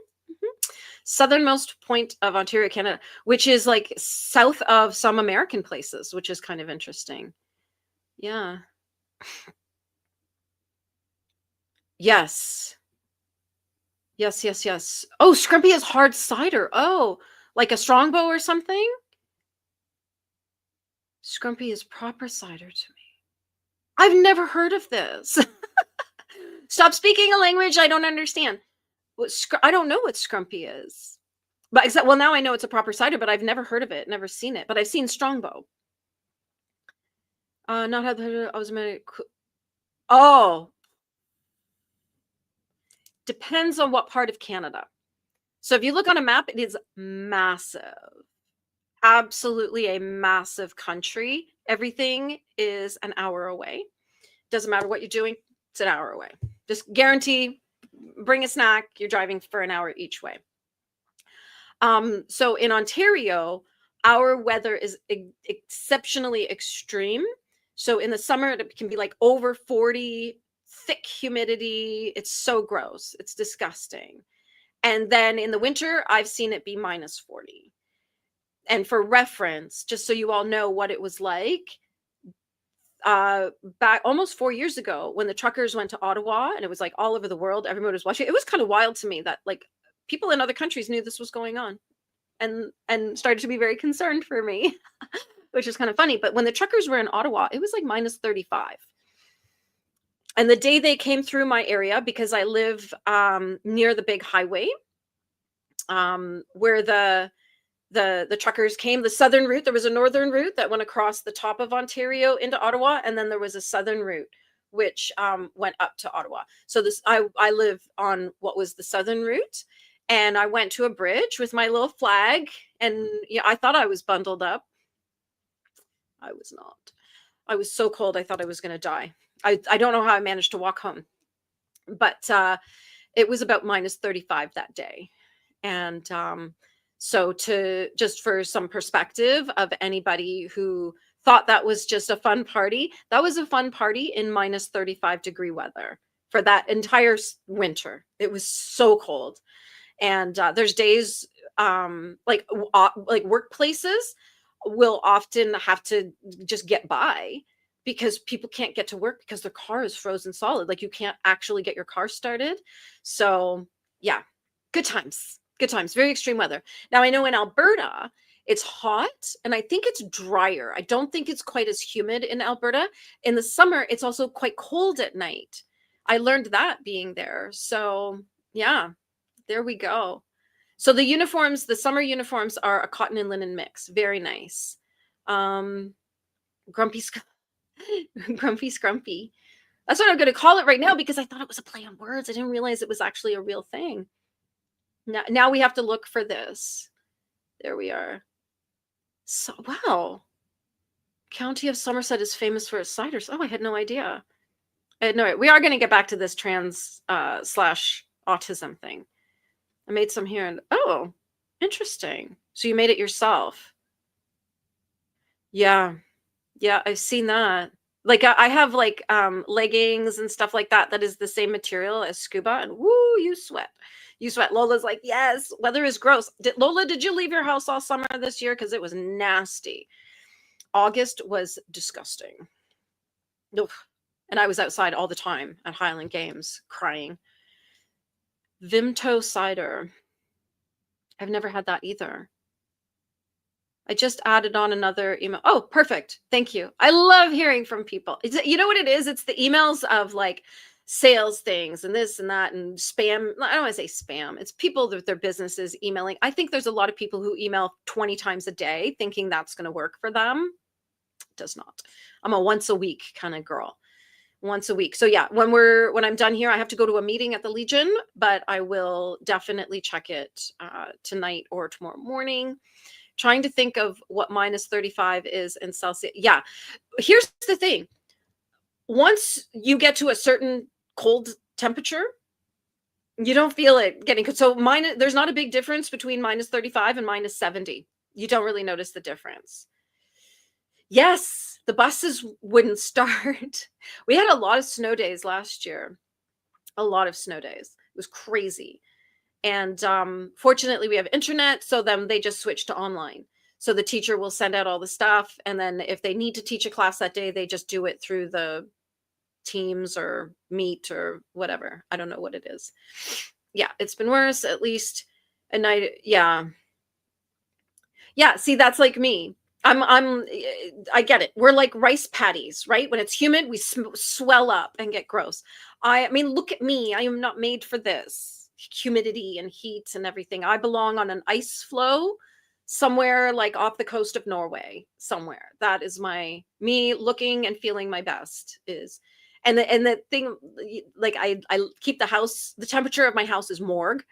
Southernmost point of Ontario, Canada, which is like south of some American places, which is kind of interesting. Yeah. Yes. Yes, yes, yes. Oh, Scrumpy is hard cider. Oh, like a Strongbow or something? Scrumpy is proper cider to me. I've never heard of this. Stop speaking a language I don't understand. I don't know what Scrumpy is. But except, well, now I know it's a proper cider, but I've never heard of it, never seen it. But I've seen Strongbow. Not how I was meant. Oh, depends on what part of Canada. So if you look on a map, it is massive. Absolutely a massive country. Everything is an hour away. Doesn't matter what you're doing, it's an hour away. Just guarantee, bring a snack, you're driving for an hour each way. So in Ontario, our weather is exceptionally extreme. So in the summer, it can be like over 40, thick humidity. It's so gross. It's disgusting. And then in the winter, I've seen it be minus 40. And for reference, just so you all know what it was like, back almost 4 years ago when the truckers went to Ottawa, and it was like all over the world, everybody was watching. It was kind of wild to me that like people in other countries knew this was going on and started to be very concerned for me, which is kind of funny. But when the truckers were in Ottawa, it was like minus 35. And the day they came through my area, because I live near the big highway, where the truckers came, the southern route, there was a northern route that went across the top of Ontario into Ottawa, and then there was a southern route which went up to Ottawa. So I live on what was the southern route, and I went to a bridge with my little flag, and yeah, I thought I was bundled up. I was not. I was so cold, I thought I was going to die. I don't know how I managed to walk home, but it was about minus 35 that day. And so to just for some perspective of anybody who thought that was just a fun party, that was a fun party in minus 35 degree weather for that entire winter. It was so cold. And there's days like workplaces will often have to just get by because people can't get to work because their car is frozen solid. Like you can't actually get your car started. So yeah, good times. Good times. Very extreme weather. Now I know in Alberta, it's hot and I think it's drier. I don't think it's quite as humid in Alberta. In the summer, it's also quite cold at night. I learned that being there. So yeah, there we go. So the uniforms, the summer uniforms are a cotton and linen mix. Very nice. Um, grumpy, grumpy, scrumpy. That's what I'm going to call it right now because I thought it was a play on words. I didn't realize it was actually a real thing. Now we have to look for this. There we are. So, wow. County of Somerset is famous for its ciders. Oh, I had no idea. No, we are going to get back to this trans slash autism thing. I made some here and oh, interesting. So you made it yourself. Yeah. Yeah, I've seen that. Like I have like leggings and stuff like that that is the same material as scuba and woo, you sweat. You sweat. Lola's like, "Yes, weather is gross." Lola, did you leave your house all summer this year cuz it was nasty. August was disgusting. Ugh. And I was outside all the time at Highland Games crying. Vimto cider. I've never had that either. I just added on another email. Oh, perfect. Thank you. I love hearing from people. You know what it is? It's the emails of like sales things and this and that and spam. I don't want to say spam. It's people that their businesses emailing. I think there's a lot of people who email 20 times a day thinking that's going to work for them. It does not. I'm a once a week kind of girl. Once a week. So yeah, when I'm done here, I have to go to a meeting at the Legion, but I will definitely check it tonight or tomorrow morning. Trying to think of what minus 35 is in Celsius. Yeah, here's the thing. Once you get to a certain cold temperature, you don't feel it getting so there's not a big difference between minus 35 and minus 70. You don't really notice the difference. Yes, the buses wouldn't start. We had a lot of snow days last year. A lot of snow days. It was crazy. And fortunately, we have internet, so then they just switch to online. So the teacher will send out all the stuff, and then if they need to teach a class that day, they just do it through the Teams or Meet or whatever. I don't know what it is. Yeah, it's been worse, at least a night. Yeah. Yeah, see, that's like me. I get it. We're like rice patties, right? When it's humid, we swell up and get gross. I mean, look at me. I am not made for this humidity and heat and everything. I belong on an ice floe somewhere like off the coast of Norway, somewhere. That is me looking and feeling my best is. And the thing, like I keep the temperature of my house is morgue.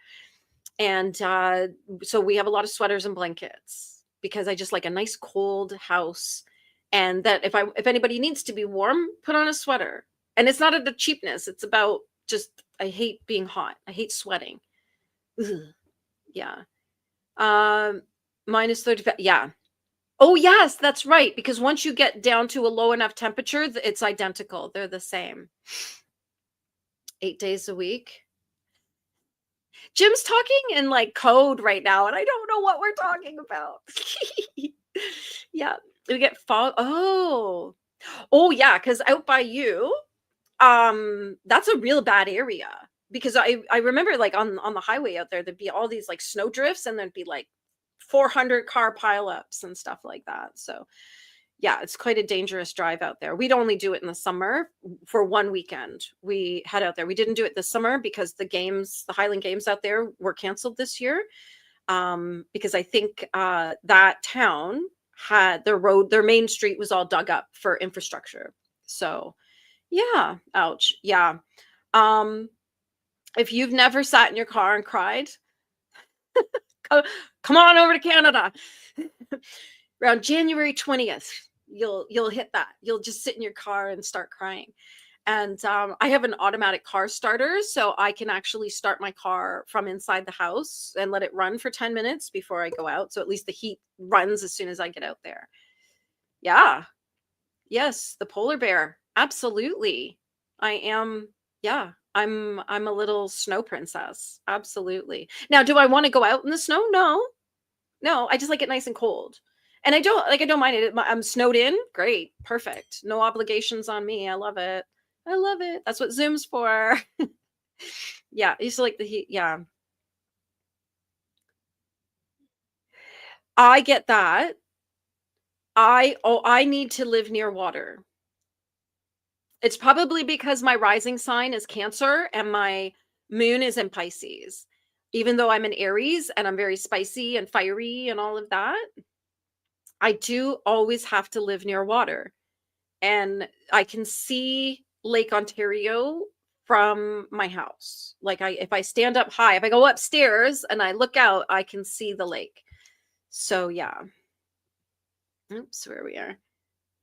And so we have a lot of sweaters and blankets because I just like a nice cold house. And that if anybody needs to be warm, put on a sweater. And it's not the cheapness. It's about just, I hate being hot. I hate sweating. Ugh. Yeah. Minus 35. Yeah. Oh, yes, that's right. Because once you get down to a low enough temperature, it's identical. They're the same. 8 days a week. Jim's talking in like code right now, and I don't know what we're talking about. Yeah, we get fog. Oh, yeah, because out by you, that's a real bad area. Because I remember like on the highway out there, there'd be all these like snow drifts, and there'd be like 400 car pileups and stuff like that. So yeah, it's quite a dangerous drive out there. We'd only do it in the summer for one weekend. We head out there. We didn't do it this summer because the Highland Games out there were canceled this year. Because I think that town had their main street was all dug up for infrastructure. So yeah, ouch. Yeah. If you've never sat in your car and cried, come on over to Canada. Around January 20th, you'll hit that. You'll just sit in your car and start crying. And I have an automatic car starter, so I can actually start my car from inside the house and let it run for 10 minutes before I go out. So at least the heat runs as soon as I get out there. Yeah. Yes, the polar bear. Absolutely. I am. Yeah. I'm a little snow princess. Absolutely. Now, do I want to go out in the snow? No, I just like it nice and cold. And I don't mind it. I'm snowed in. Great. Perfect. No obligations on me. I love it. That's what Zoom's for. Yeah. I used to like the heat. Yeah. I get that. I need to live near water. It's probably because my rising sign is Cancer and my moon is in Pisces. Even though I'm in Aries and I'm very spicy and fiery and all of that, I do always have to live near water. And I can see Lake Ontario from my house. Like if I stand up high, if I go upstairs and I look out, I can see the lake. So yeah. Oops, where we are.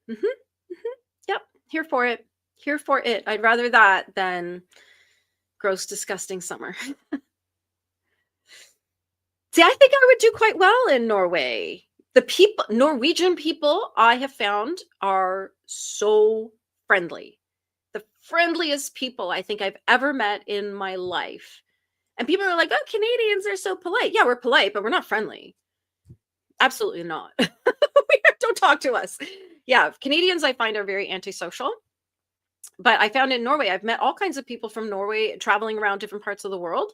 Mhm, mhm. Yep, here for it. Here for it. I'd rather that than gross, disgusting summer. See, I think I would do quite well in Norway. The people Norwegian people, I have found, are so friendly. The friendliest people I think I've ever met in my life. And people are like, "Oh, Canadians are so polite." Yeah, we're polite, but we're not friendly. Absolutely not. Don't talk to us. Yeah, Canadians I find are very antisocial. But I found in Norway, I've met all kinds of people from Norway traveling around different parts of the world.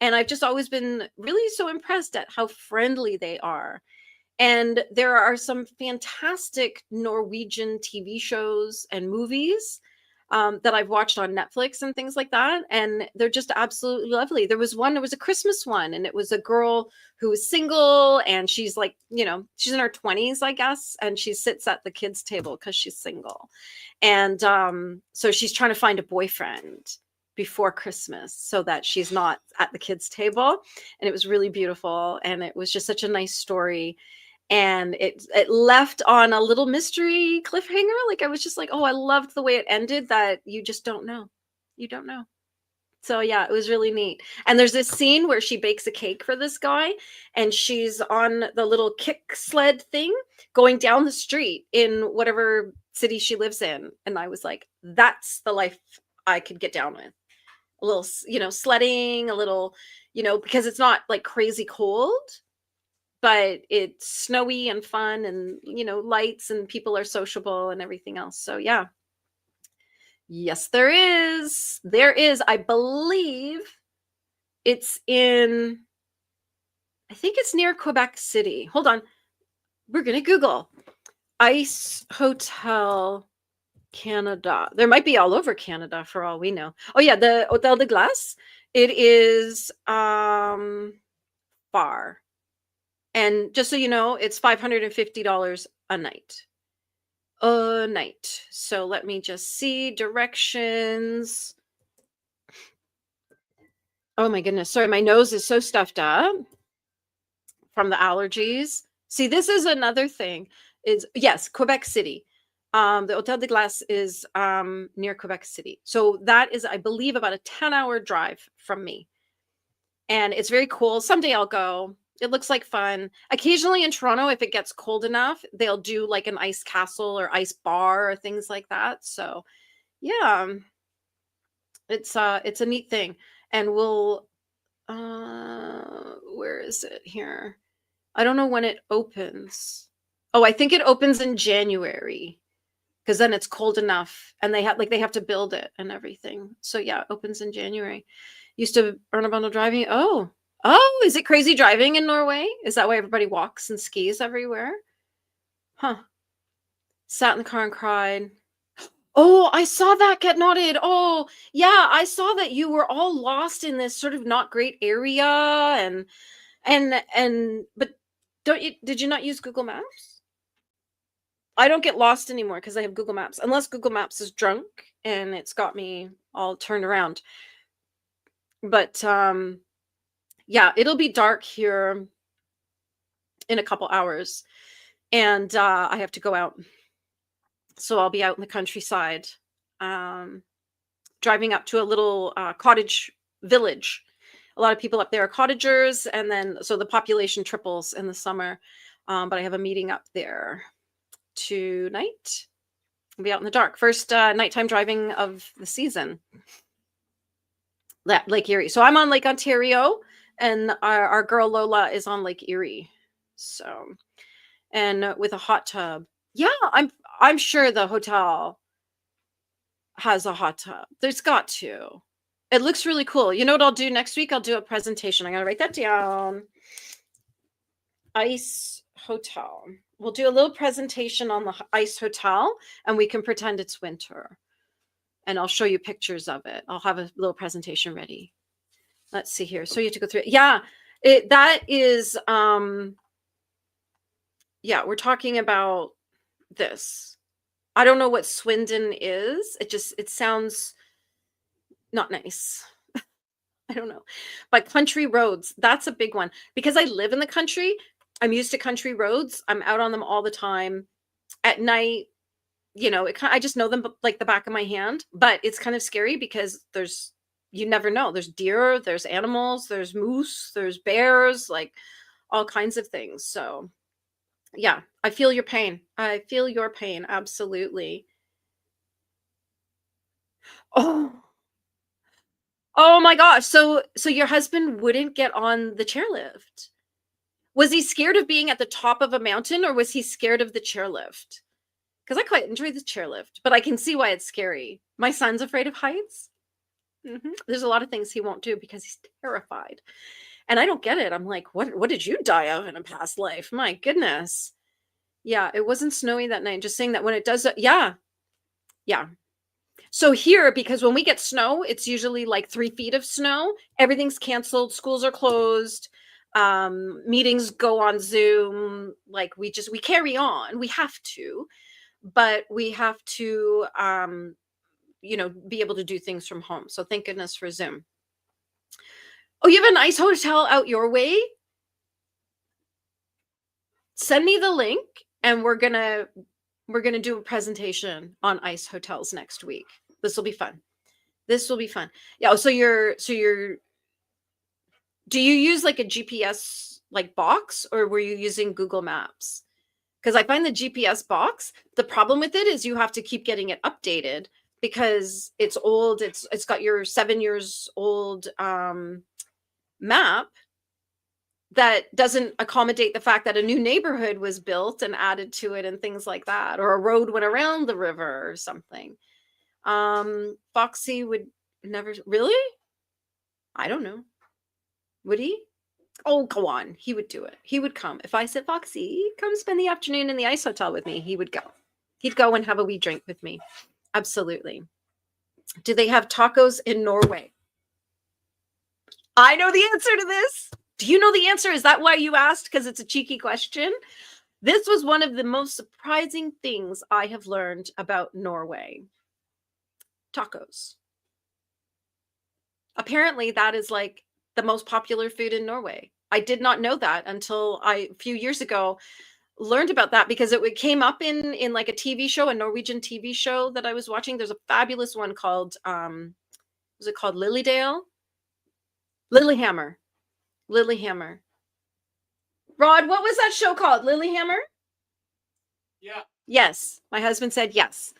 And I've just always been really so impressed at how friendly they are. And there are some fantastic Norwegian TV shows and movies that I've watched on Netflix and things like that. And they're just absolutely lovely. There was a Christmas one, and it was a girl who was single, and she's like, she's in her 20s, I guess. And she sits at the kids' table because she's single. And so she's trying to find a boyfriend before Christmas so that she's not at the kids' table. And it was really beautiful. And it was just such a nice story, and it left on a little mystery cliffhanger. Like, I was just like, oh, I loved the way it ended, that you just don't know. You don't know. So yeah, it was really neat. And there's this scene where she bakes a cake for this guy, and she's on the little kick sled thing going down the street in whatever city she lives in. And I was like, that's the life I could get down with. A little, sledding, a little, because it's not like crazy cold, but it's snowy and fun, and lights, and people are sociable and everything else. So yeah. Yes, there is, I believe it's in, I think it's near Quebec City. Hold on, we're gonna Google Ice Hotel Canada. There might be all over Canada for all we know. Oh yeah, the Hotel de Glace. It is far. And just so you know, it's $550 a night. A night. So let me just see directions. Oh my goodness. Sorry, my nose is so stuffed up from the allergies. See, this is another thing. Is yes, Quebec City. The Hotel de Glace is near Quebec City. So that is, I believe, about a 10-hour drive from me. And it's very cool. Someday I'll go. It looks like fun. Occasionally in Toronto, if it gets cold enough, they'll do like an ice castle or ice bar or things like that. So yeah, it's a neat thing. And we'll where is it here? I don't know when it opens. Oh, I think it opens in January, because then it's cold enough, and they have to build it and everything. So yeah, it opens in January. Used to earn a bundle driving. Oh, is it crazy driving in Norway? Is that why everybody walks and skis everywhere? Huh. Sat in the car and cried. Oh, I saw that get nodded. Oh, yeah, I saw that you were all lost in this sort of not great area, but did you not use Google Maps? I don't get lost anymore because I have Google Maps, unless Google Maps is drunk and it's got me all turned around. But yeah, it'll be dark here in a couple hours, and I have to go out. So I'll be out in the countryside, um, driving up to a little cottage village. A lot of people up there are cottagers, and then so the population triples in the summer. But I have a meeting up there tonight. I'll be out in the dark. First nighttime driving of the season. That Lake Erie. So I'm on Lake Ontario, and our girl Lola is on Lake Erie. So, and with a hot tub. Yeah, I'm sure the hotel has a hot tub. There's got to. It looks really cool. You know what I'll do next week? I'll do a presentation. I'm gonna write that down. Ice Hotel. We'll do a little presentation on the Ice Hotel, and we can pretend it's winter. And I'll show you pictures of it. I'll have a little presentation ready. Let's see here. So you have to go through it. Yeah, that is yeah, we're talking about this. I don't know what Swindon is. It sounds not nice. I don't know. But country roads, that's a big one. Because I live in the country, I'm used to country roads. I'm out on them all the time. At night, I just know them like the back of my hand, but it's kind of scary because you never know. There's deer, there's animals, there's moose, there's bears, like all kinds of things. So, yeah, I feel your pain. I feel your pain. Absolutely. Oh, oh my gosh. So your husband wouldn't get on the chairlift. Was he scared of being at the top of a mountain or was he scared of the chairlift? Because I quite enjoy the chairlift, but I can see why it's scary. My son's afraid of heights. There's a lot of things he won't do because he's terrified. And I don't get it. I'm like, what did you die of in a past life? My goodness. Yeah, it wasn't snowy that night. Just saying that when it does, yeah, yeah. So here, because when we get snow, it's usually like 3 feet of snow. Everything's canceled. Schools are closed. Meetings go on Zoom. Like we carry on. We have to, but we have to, be able to do things from home. So thank goodness for Zoom. Oh, you have a nice hotel out your way? Send me the link and we're gonna do a presentation on ice hotels next week. This will be fun. This will be fun. Yeah. So do you use like a GPS like box or were you using Google Maps? Because I find the GPS box, the problem with it is you have to keep getting it updated because it's old. It's got your 7 years old map that doesn't accommodate the fact that a new neighborhood was built and added to it and things like that, or a road went around the river or something. Foxy would never really. I don't know. Would he? Oh, go on. He would do it. He would come. If I said, Foxy, come spend the afternoon in the ice hotel with me, he would go. He'd go and have a wee drink with me. Absolutely. Do they have tacos in Norway? I know the answer to this. Do you know the answer? Is that why you asked? Because it's a cheeky question. This was one of the most surprising things I have learned about Norway. Tacos. Apparently, that is like the most popular food in Norway. I did not know that until a few years ago, learned about that because it came up in like a TV show, a Norwegian TV show that I was watching. There's a fabulous one called, was it called Lilydale? Lilyhammer. Lilyhammer. Rod, what was that show called? Lilyhammer? Yeah. Yes. My husband said yes.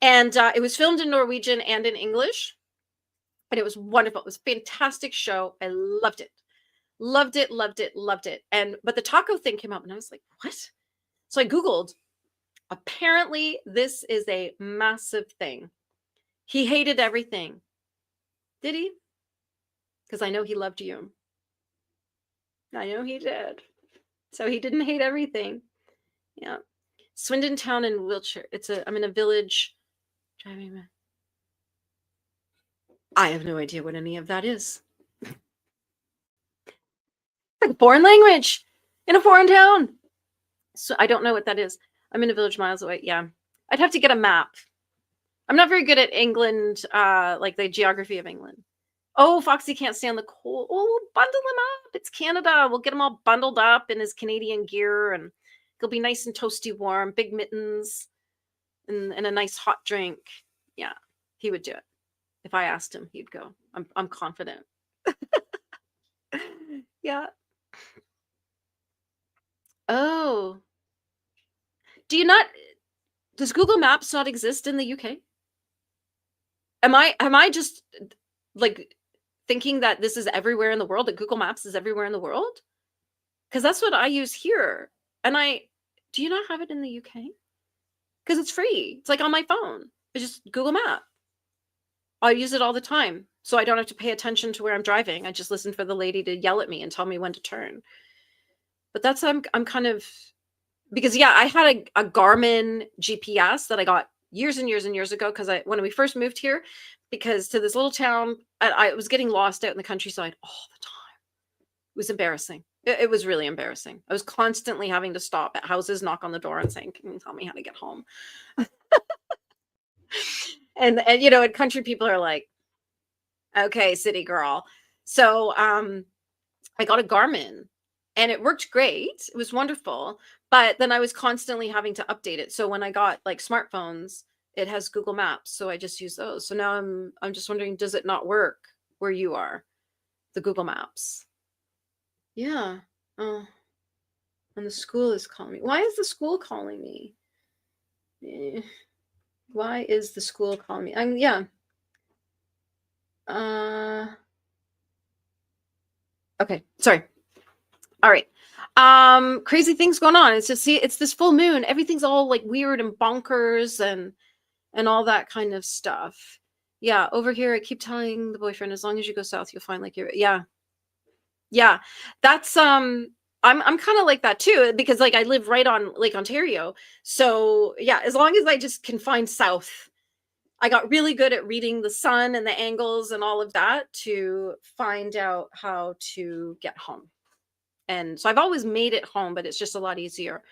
And it was filmed in Norwegian and in English. And it was wonderful. It was a fantastic show. I loved it. Loved it, loved it, loved it. But the taco thing came up and I was like, what? So I Googled. Apparently, this is a massive thing. He hated everything. Did he? Because I know he loved you. I know he did. So he didn't hate everything. Yeah. Swindon Town in Wiltshire. I'm in a village. I have no idea what any of that is. Like a foreign language in a foreign town. So I don't know what that is. I'm in a village miles away. Yeah. I'd have to get a map. I'm not very good at England, like the geography of England. Oh, Foxy can't stand the cold. Oh, bundle him up. It's Canada. We'll get him all bundled up in his Canadian gear and he'll be nice and toasty warm, big mittens and a nice hot drink. Yeah, he would do it. If I asked him, he'd go. I'm confident. Yeah. Oh. Does Google Maps not exist in the UK? Am I just like thinking that this is everywhere in the world, that Google Maps is everywhere in the world? Because that's what I use here. And do you not have it in the UK? Because it's free. It's like on my phone. It's just Google Map. I use it all the time. So I don't have to pay attention to where I'm driving. I just listen for the lady to yell at me and tell me when to turn. But that's, I'm kind of, because yeah, I had a Garmin GPS that I got years and years and years ago because when we first moved here, because to this little town, I was getting lost out in the countryside all the time. It was embarrassing. It was really embarrassing. I was constantly having to stop at houses, knock on the door and saying, can you tell me how to get home? and country people are like, okay, city girl. So I got a Garmin and it worked great. It was wonderful. But then I was constantly having to update it. So when I got like smartphones, it has Google Maps. So I just use those. So now I'm just wondering, does it not work where you are? The Google Maps. Yeah. Oh, and the school is calling me. Why is the school calling me? Eh, Why is the school calling me? Yeah. Okay. Sorry. All right. Crazy things going on. It's just see, it's this full moon. Everything's all like weird and bonkers and all that kind of stuff. Yeah, over here I keep telling the boyfriend, as long as you go south, you'll find like yeah. Yeah. That's I'm kind of like that too, because like I live right on Lake Ontario. So yeah, as long as I just can find south, I got really good at reading the sun and the angles and all of that to find out how to get home. And so I've always made it home, but it's just a lot easier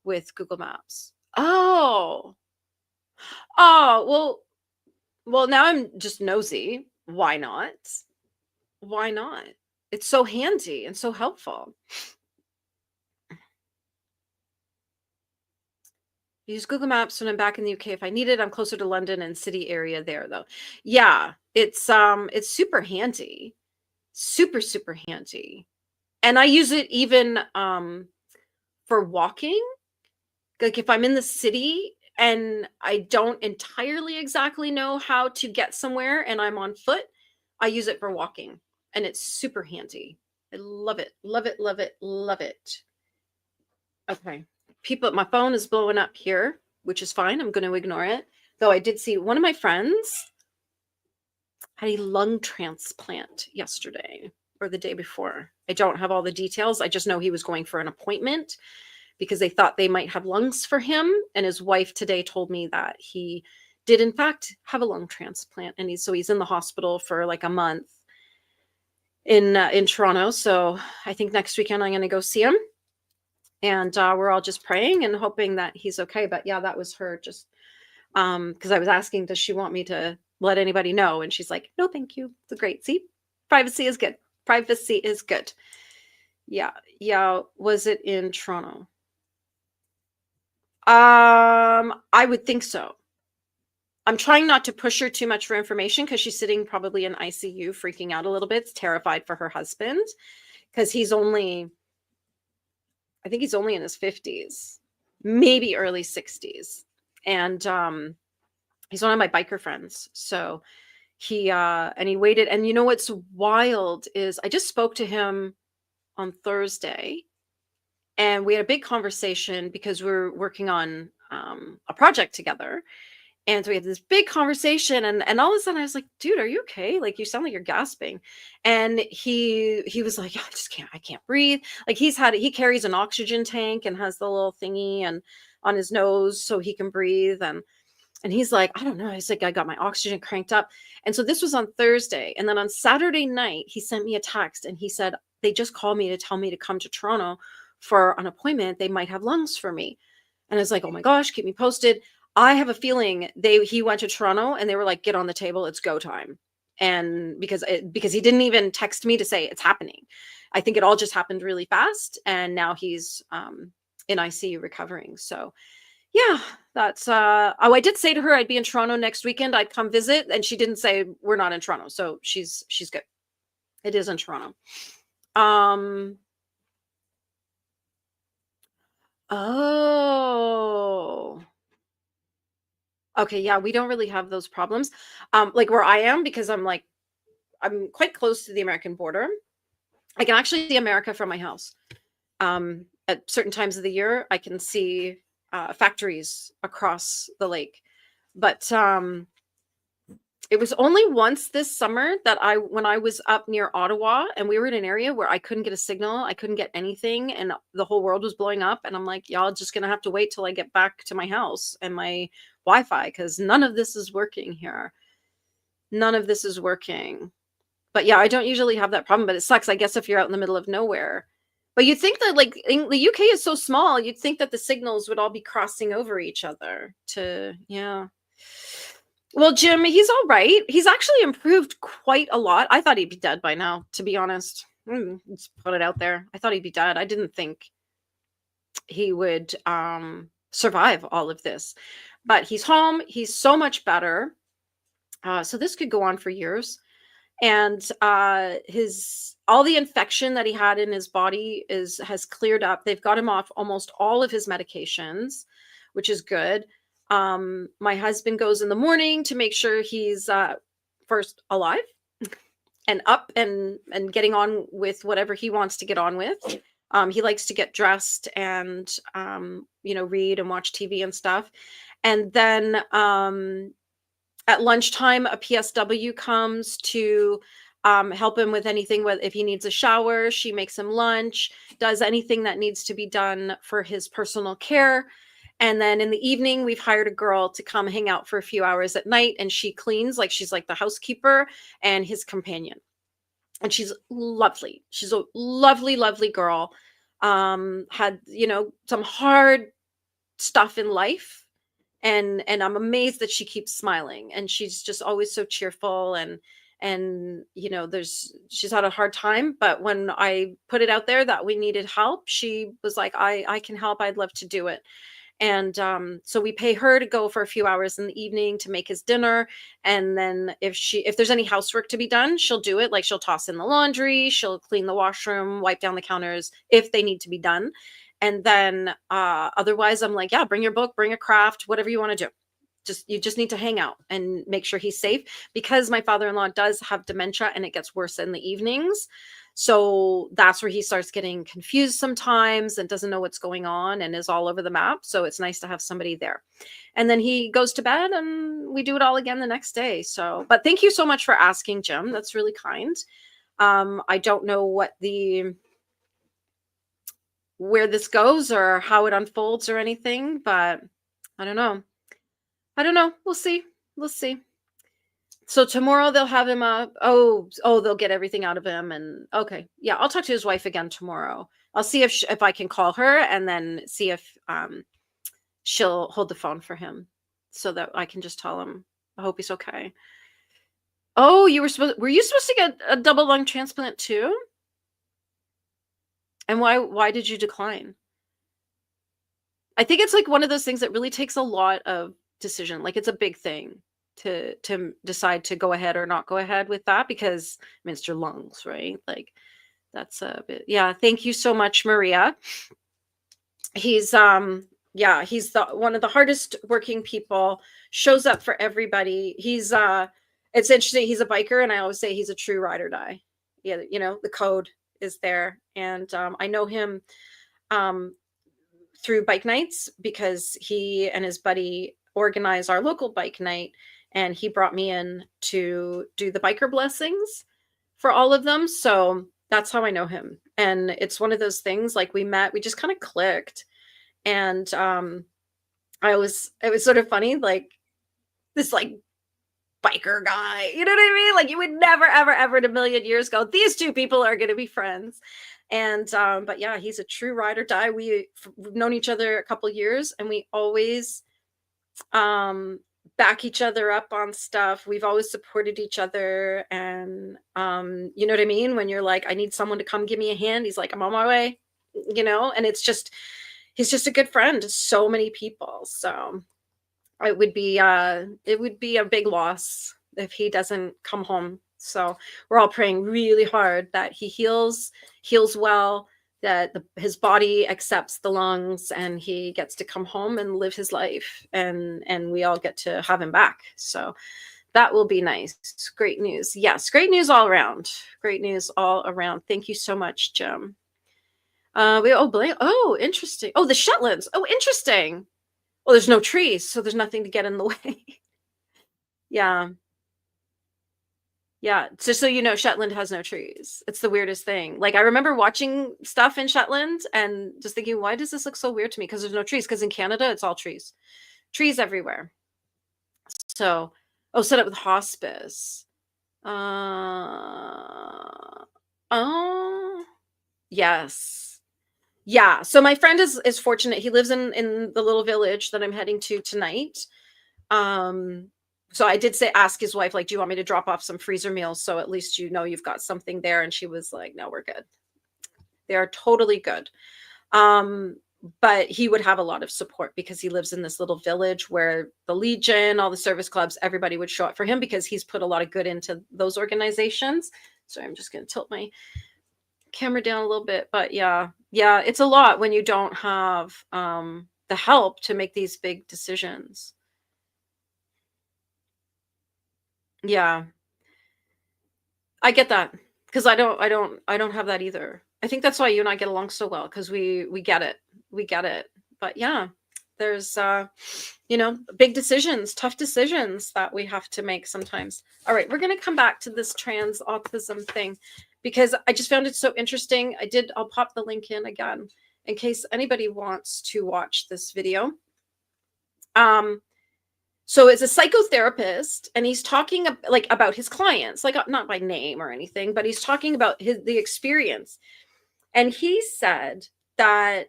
with Google Maps. Oh. Oh, well now I'm just nosy. Why not? Why not? It's so handy and so helpful. Use Google Maps when I'm back in the UK if I need it. I'm closer to London and city area there though. Yeah, it's super handy. Super, super handy. And I use it even for walking. Like if I'm in the city and I don't entirely exactly know how to get somewhere and I'm on foot, I use it for walking and it's super handy. I love it. Love it, love it, love it. Okay. People, my phone is blowing up here, which is fine. I'm going to ignore it. Though I did see one of my friends had a lung transplant yesterday or the day before. I don't have all the details. I just know he was going for an appointment because they thought they might have lungs for him. And his wife today told me that he did in fact have a lung transplant. And he's in the hospital for like a month in Toronto. So I think next weekend I'm going to go see him. And we're all just praying and hoping that he's okay. But yeah, that was her just because I was asking, does she want me to let anybody know? And she's like, no, thank you. It's great. See, privacy is good. Privacy is good. Yeah. Yeah. Was it in Toronto? I would think so. I'm trying not to push her too much for information because she's sitting probably in ICU, freaking out a little bit, terrified for her husband because I think he's only in his 50s, maybe early 60s. And he's one of my biker friends. So he waited. And you know what's wild is I just spoke to him on Thursday and we had a big conversation because we're working on a project together. And so we had this big conversation and all of a sudden I was like, dude, are you okay? Like you sound like you're gasping. And he was like, I can't breathe. Like he carries an oxygen tank and has the little thingy and on his nose so he can breathe. And he's like, I don't know. He's like, I got my oxygen cranked up. And so this was on Thursday. And then on Saturday night, he sent me a text and he said, they just called me to tell me to come to Toronto for an appointment. They might have lungs for me. And I was like, oh my gosh, keep me posted. I have a feeling he went to Toronto and they were like, get on the table. It's go time. And because he didn't even text me to say it's happening. I think it all just happened really fast. And now he's in ICU recovering. So yeah, that's I did say to her I'd be in Toronto next weekend. I'd come visit. And she didn't say we're not in Toronto. So she's good. It is in Toronto. Oh. Okay, yeah, we don't really have those problems. Like where I am, because I'm quite close to the American border. I can actually see America from my house. At certain times of the year, I can see factories across the lake. But it was only once this summer that when I was up near Ottawa and we were in an area where I couldn't get a signal, I couldn't get anything, and the whole world was blowing up. And I'm like, y'all just gonna have to wait till I get back to my house and my Wi-Fi because none of this is working here. None of this is working. But yeah, I don't usually have that problem, but it sucks, I guess, if you're out in the middle of nowhere. But you'd think that like the UK is so small, you'd think that the signals would all be crossing over each other yeah. Well, Jim, he's all right. He's actually improved quite a lot. I thought he'd be dead by now, to be honest. Let's put it out there. I thought he'd be dead. I didn't think he would survive all of this, but he's home. He's so much better. So this could go on for years. And his all the infection that he had in his body has cleared up. They've got him off almost all of his medications, which is good. My husband goes in the morning to make sure he's first alive and up and getting on with whatever he wants to get on with. He likes to get dressed and read and watch TV and stuff. And then at lunchtime, a PSW comes to help him with anything. If he needs a shower, she makes him lunch, does anything that needs to be done for his personal care. And then in the evening, we've hired a girl to come hang out for a few hours at night, and she cleans, like she's like the housekeeper and his companion. And she's lovely. She's a lovely, lovely girl. Had, some hard stuff in life. And I'm amazed that she keeps smiling, and she's just always so cheerful, and she's had a hard time, but when I put it out there that we needed help, she was like, I can help. I'd love to do it. And so we pay her to go for a few hours in the evening to make his dinner. And then if there's any housework to be done, she'll do it. Like she'll toss in the laundry, she'll clean the washroom, wipe down the counters if they need to be done. And then otherwise I'm like, yeah, bring your book, bring a craft, whatever you want to do. You just need to hang out and make sure he's safe, because my father-in-law does have dementia and it gets worse in the evenings. So that's where he starts getting confused sometimes and doesn't know what's going on and is all over the map. So it's nice to have somebody there. And then he goes to bed and we do it all again the next day. So, but thank you so much for asking, Jim. That's really kind. I don't know where this goes or how it unfolds or anything, but I don't know. We'll see. So tomorrow they'll have him up. Oh, they'll get everything out of him. And okay. Yeah, I'll talk to his wife again tomorrow. I'll see if I can call her and then see if she'll hold the phone for him so that I can just tell him, I hope he's okay. Oh, were you supposed to get a double lung transplant too? And why did you decline? I think it's like one of those things that really takes a lot of decision. Like it's a big thing to decide to go ahead or not go ahead with that, because I mean, it's your lungs, right? Like that's a bit. Yeah. Thank you so much, Maria. He's one of the hardest working people, shows up for everybody. It's interesting. He's a biker, and I always say he's a true ride or die. Yeah. The code is there. And I know him through bike nights, because he and his buddy organize our local bike night, and he brought me in to do the biker blessings for all of them. So that's how I know him. And it's one of those things, like we just kind of clicked. And it was sort of funny, like this like biker guy, you know what I mean? Like you would never, ever, ever in a million years go, these two people are going to be friends. And but yeah, he's a true ride or die. We've known each other a couple years, and we always back each other up on stuff. We've always supported each other. And you know what I mean? When you're like, I need someone to come give me a hand, he's like, I'm on my way, and he's just a good friend to so many people. So it would be a big loss if he doesn't come home. So we're all praying really hard that he heals well, that his body accepts the lungs, and he gets to come home and live his life, and we all get to have him back. So that will be nice. Great news. Yes, great news all around. Great news all around. Thank you so much, Jim. Interesting. Oh, the Shetlands. Oh, interesting. Well, there's no trees, so there's nothing to get in the way. Yeah. Yeah. So Shetland has no trees. It's the weirdest thing. Like I remember watching stuff in Shetland and just thinking, why does this look so weird to me? Because there's no trees. Because in Canada, it's all trees. Trees everywhere. So, set up with hospice. Yes. Yeah. So my friend is fortunate. He lives in the little village that I'm heading to tonight. So I did say, ask his wife, like, do you want me to drop off some freezer meals? So at least you know you've got something there. And she was like, no, we're good. They are totally good. But he would have a lot of support because he lives in this little village where the Legion, all the service clubs, everybody would show up for him because he's put a lot of good into those organizations. So I'm just going to tilt my camera down a little bit. But yeah, it's a lot when you don't have the help to make these big decisions. Yeah, I get that because I don't have that either. I think that's why you and I get along so well because we get it. We get it. But yeah, there's big decisions, tough decisions that we have to make sometimes. All right, we're going to come back to this trans autism thing because I just found it so interesting. I'll pop the link in again in case anybody wants to watch this video. So it's a psychotherapist and he's talking about his clients, like not by name or anything, but he's talking about the experience. And he said that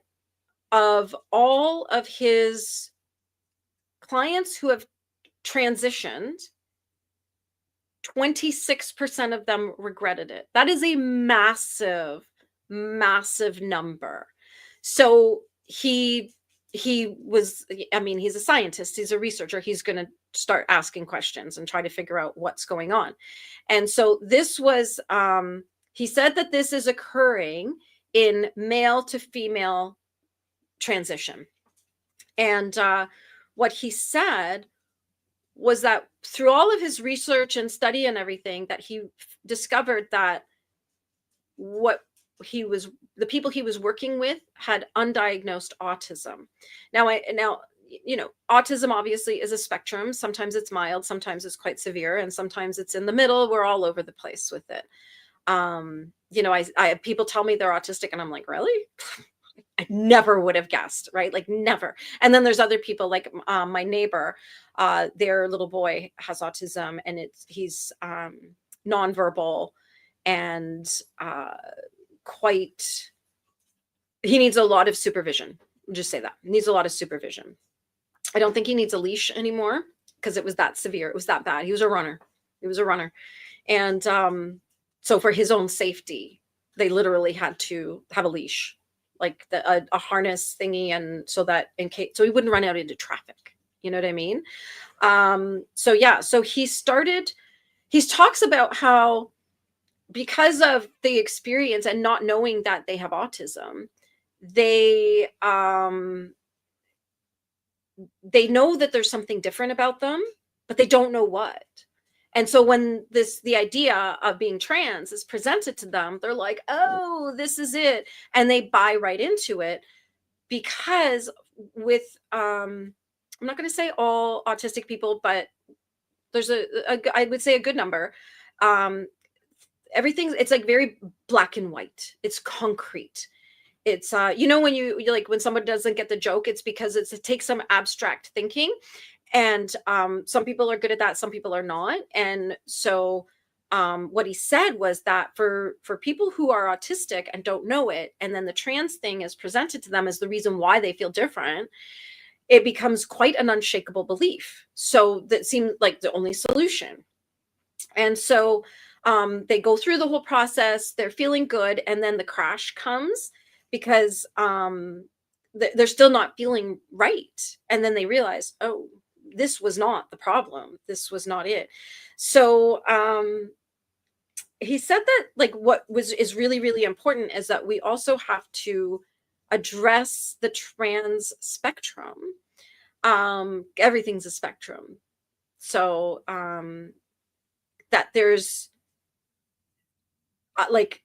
of all of his clients who have transitioned, 26% of them regretted it. That is a massive, massive number. So he was, I mean, he's a scientist, he's a researcher, he's going to start asking questions and try to figure out what's going on. And so this was, he said that this is occurring in male to female transition. And what he said was that through all of his research and study and everything, that he discovered that the people he was working with had undiagnosed autism. Now, autism obviously is a spectrum. Sometimes it's mild, sometimes it's quite severe, and sometimes it's in the middle. We're all over the place with it. I have people tell me they're autistic and I'm like, really? I never would have guessed, right? Like never. And then there's other people like my neighbor, their little boy has autism and he's nonverbal and he needs a lot of supervision. I'll just say that. He needs a lot of supervision. I don't think he needs a leash anymore because it was that severe. It was that bad. He was a runner. And so for his own safety, they literally had to have a leash, like a harness thingy. And so that so he wouldn't run out into traffic. You know what I mean? So he talks about how, because of the experience and not knowing that they have autism, they know that there's something different about them, but they don't know what. And so when the idea of being trans is presented to them, they're like, oh, this is it. And they buy right into it because with, I'm not going to say all autistic people, but there's I would say a good number. It's like very black and white. It's concrete. It's when you like when someone doesn't get the joke, it's because it takes some abstract thinking, and some people are good at that, some people are not. And so what he said was that for people who are autistic and don't know it, and then the trans thing is presented to them as the reason why they feel different, it becomes quite an unshakable belief. So that seemed like the only solution. And so they go through the whole process, they're feeling good, and then the crash comes because they're still not feeling right. And then they realize, oh, this was not the problem. This was not it. So he said that like what is really, really important is that we also have to address the trans spectrum. Everything's a spectrum. So that there's like,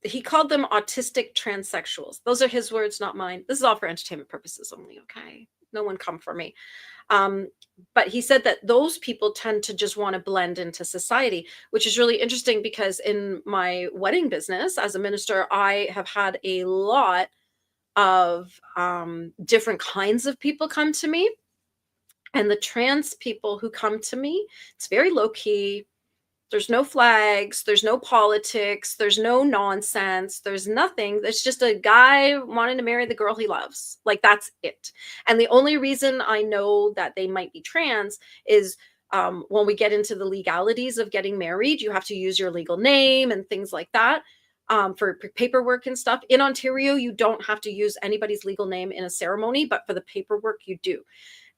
he called them autistic transsexuals. Those are his words, not mine. This is all for entertainment purposes only, okay? No one come for me. But he said that those people tend to just want to blend into society, which is really interesting because in my wedding business as a minister, I have had a lot of different kinds of people come to me. And the trans people who come to me, it's very low key. There's no flags, there's no politics, there's no nonsense, there's nothing. It's just a guy wanting to marry the girl he loves. Like, that's it. And the only reason I know that they might be trans is When we get into the legalities of getting married, you have to use your legal name and things like that, for paperwork and stuff. In Ontario, you don't have to use anybody's legal name in a ceremony, but for the paperwork, you do.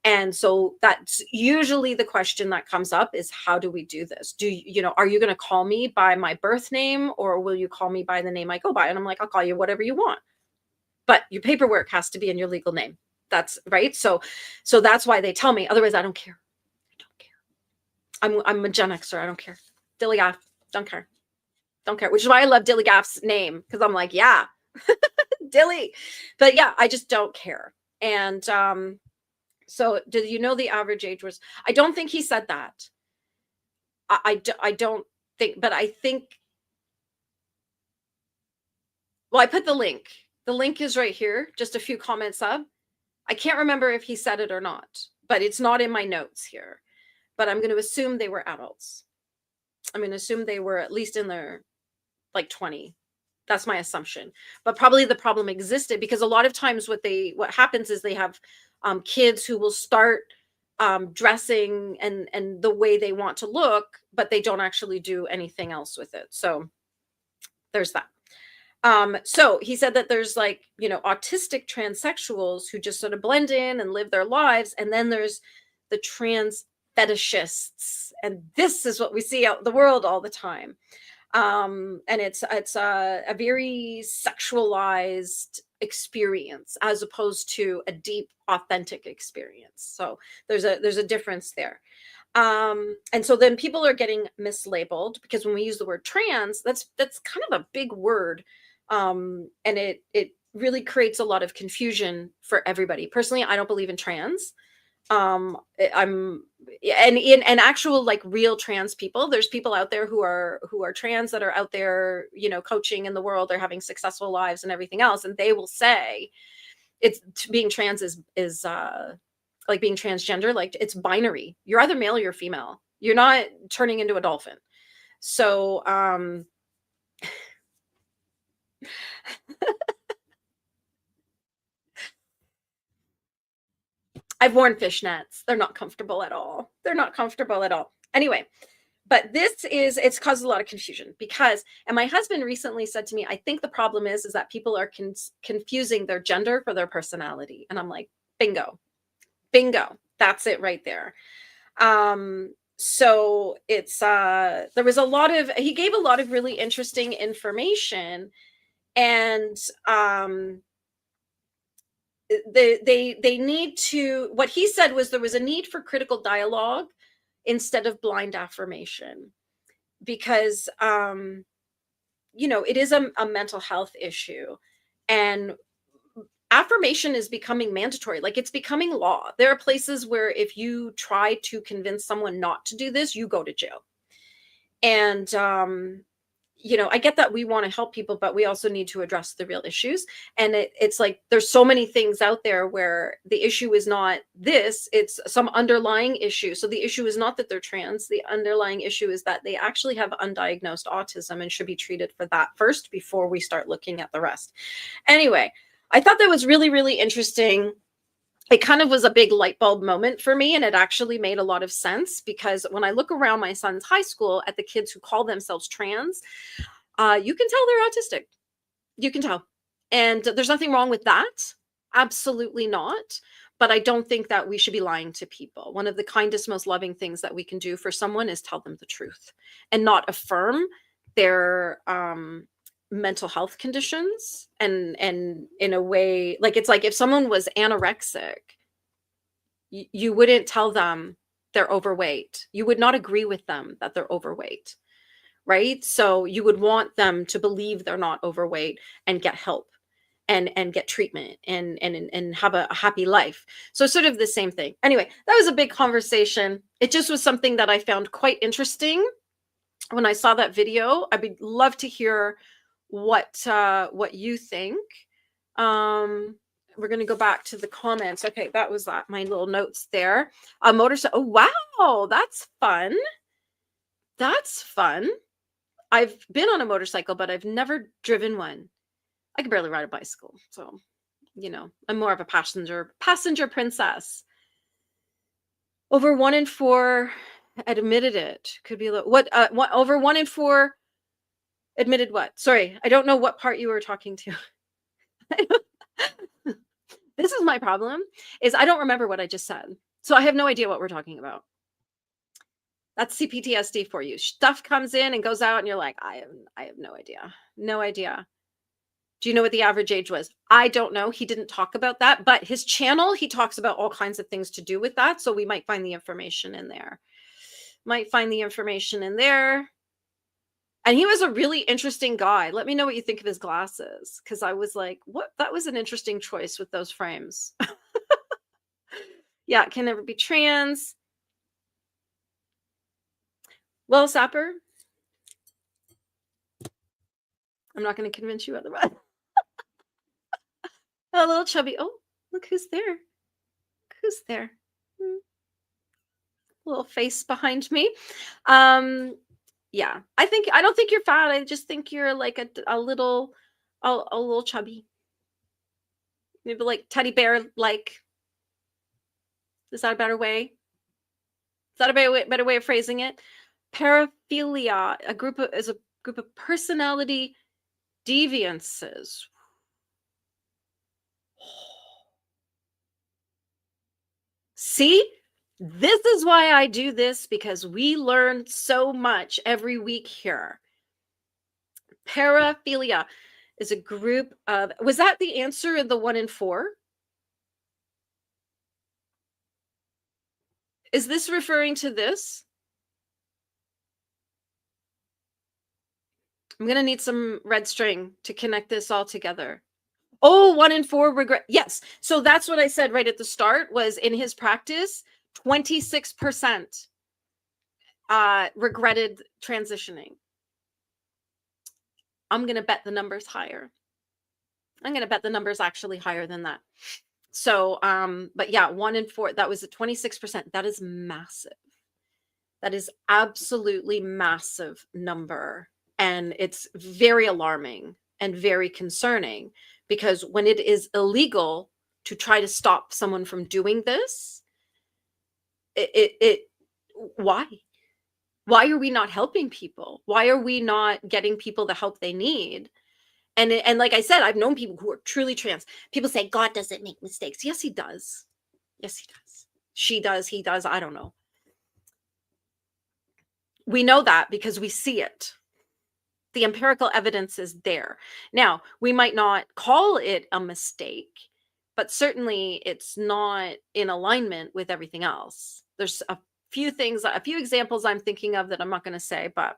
And so that's usually the question that comes up is, how do we do this? Are you going to call me by my birth name, or will you call me by the name I go by? And I'm like, I'll call you whatever you want, but your paperwork has to be in your legal name. That's right. So that's why they tell me. Otherwise, I don't care. I don't care. I'm a Gen Xer. I don't care. Dilly Gaff. Don't care. Don't care. Which is why I love Dilly Gaff's name, because I'm like, yeah, Dilly. But yeah, I just don't care. And so did you know the average age was? I don't think he said that. I don't think, but I think. Well, I put the link. The link is right here, just a few comments up. I can't remember if he said it or not, but it's not in my notes here. But I'm going to assume they were adults. I'm going to assume they were at least in their like 20. That's my assumption. But probably the problem existed because a lot of times what happens is they have kids who will start dressing and the way they want to look, but they don't actually do anything else with it. So there's that. So he said that there's autistic transsexuals who just sort of blend in and live their lives. And then there's the trans fetishists. And this is what we see out in the world all the time. And it's a very sexualized experience as opposed to a deep, authentic experience. So there's a difference there. And so then people are getting mislabeled because when we use the word trans, that's kind of a big word. And it really creates a lot of confusion for everybody. Personally, I don't believe in trans. I'm and actual like real trans people. There's people out there who are trans that are out there, coaching in the world. They're having successful lives and everything else, and they will say it's being trans is like being transgender, like it's binary. You're either male or you're female. You're not turning into a dolphin. So I've worn fishnets. They're not comfortable at all. They're not comfortable at all. Anyway, but it's caused a lot of confusion because, and my husband recently said to me, I think the problem is that people are confusing their gender for their personality. And I'm like, bingo, that's it right there. So it's, he gave a lot of really interesting information, and, they need to, what he said was there was a need for critical dialogue instead of blind affirmation, because it is a mental health issue, and affirmation is becoming mandatory. Like, it's becoming law. There are places where if you try to convince someone not to do this, you go to jail. And I get that we want to help people, but we also need to address the real issues. And it's like there's so many things out there where the issue is not this, it's some underlying issue. So the issue is not that they're trans. The underlying issue is that they actually have undiagnosed autism and should be treated for that first before we start looking at the rest. Anyway, I thought that was really, really interesting. It kind of was a big light bulb moment for me, and it actually made a lot of sense, because when I look around my son's high school at the kids who call themselves trans, you can tell they're autistic. You can tell. And there's nothing wrong with that. Absolutely not. But I don't think that we should be lying to people. One of the kindest, most loving things that we can do for someone is tell them the truth and not affirm their mental health conditions, and in a way, like, it's like if someone was anorexic, you wouldn't tell them they're overweight. You would not agree with them that they're overweight, right? So you would want them to believe they're not overweight and get help and get treatment and have a happy life. So sort of the same thing. Anyway, that was a big conversation. It just was something that I found quite interesting when I saw that video. I would love to hear what you think. We're going to go back to the comments. Okay, that was that. My little notes there. A motorcycle. Oh, wow, that's fun. That's fun. I've been on a motorcycle, but I've never driven one. I can barely ride a bicycle, so I'm more of a passenger princess. Over 1 in 4 Admitted it. Could be what over 1 in 4 admitted what? Sorry, I don't know what part you were talking to. This is my problem, is I don't remember what I just said. So I have no idea what we're talking about. That's CPTSD for you. Stuff comes in and goes out and you're like, I have no idea. No idea. Do you know what the average age was? I don't know. He didn't talk about that, but his channel, he talks about all kinds of things to do with that. So we might find the information in there. Might find the information in there. And he was a really interesting guy. Let me know what you think of his glasses. Cause I was like, what? That was an interesting choice with those frames. Yeah, can never be trans. Well, Sapper, I'm not going to convince you otherwise. A little chubby. Oh, look who's there. Who's there? Little face behind me. Yeah, I don't think you're fat. I just think you're like a little chubby. Maybe like teddy bear like. Is that a better way? Is that a better way of phrasing it? Paraphilia, is a group of personality deviances. See? This is why I do this, because we learn so much every week here. Paraphilia is a group of, was that the answer in the 1 in 4? Is this referring to this? I'm going to need some red string to connect this all together. Oh, 1 in 4 regret. Yes. So that's what I said right at the start, was in his practice, 26% regretted transitioning. I'm going to bet the number's higher. I'm going to bet the number's actually higher than that. So, but yeah, 1 in 4, that was a 26%. That is massive. That is absolutely massive number. And it's very alarming and very concerning, because when it is illegal to try to stop someone from doing this, why? Why are we not helping people? Why are we not getting people the help they need? And like I said, I've known people who are truly trans. People say God doesn't make mistakes. Yes, he does. Yes, he does. She does. He does. I don't know. We know that because we see it. The empirical evidence is there. Now, we might not call it a mistake, but certainly it's not in alignment with everything else. There's a few examples I'm thinking of that I'm not going to say, but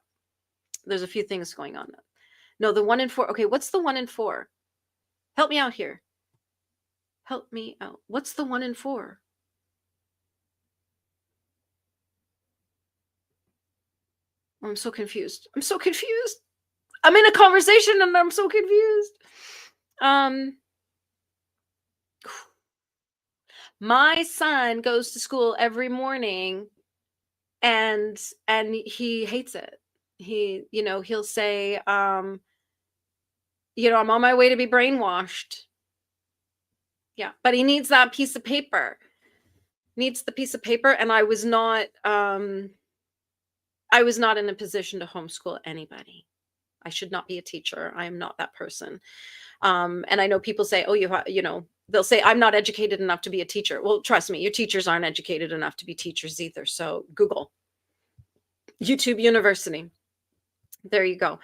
there's a few things going on. No, the 1 in 4. Okay, what's the 1 in 4? Help me out here. Help me out. What's the 1 in 4? I'm so confused. I'm so confused. I'm in a conversation and I'm so confused. My son goes to school every morning and he hates it. He'll say, I'm on my way to be brainwashed. Yeah, but he needs that piece of paper. Needs the piece of paper, and I was not in a position to homeschool anybody. I should not be a teacher. I am not that person. And I know people say, oh, they'll say, I'm not educated enough to be a teacher. Well, trust me, your teachers aren't educated enough to be teachers either. So Google, YouTube University. There you go.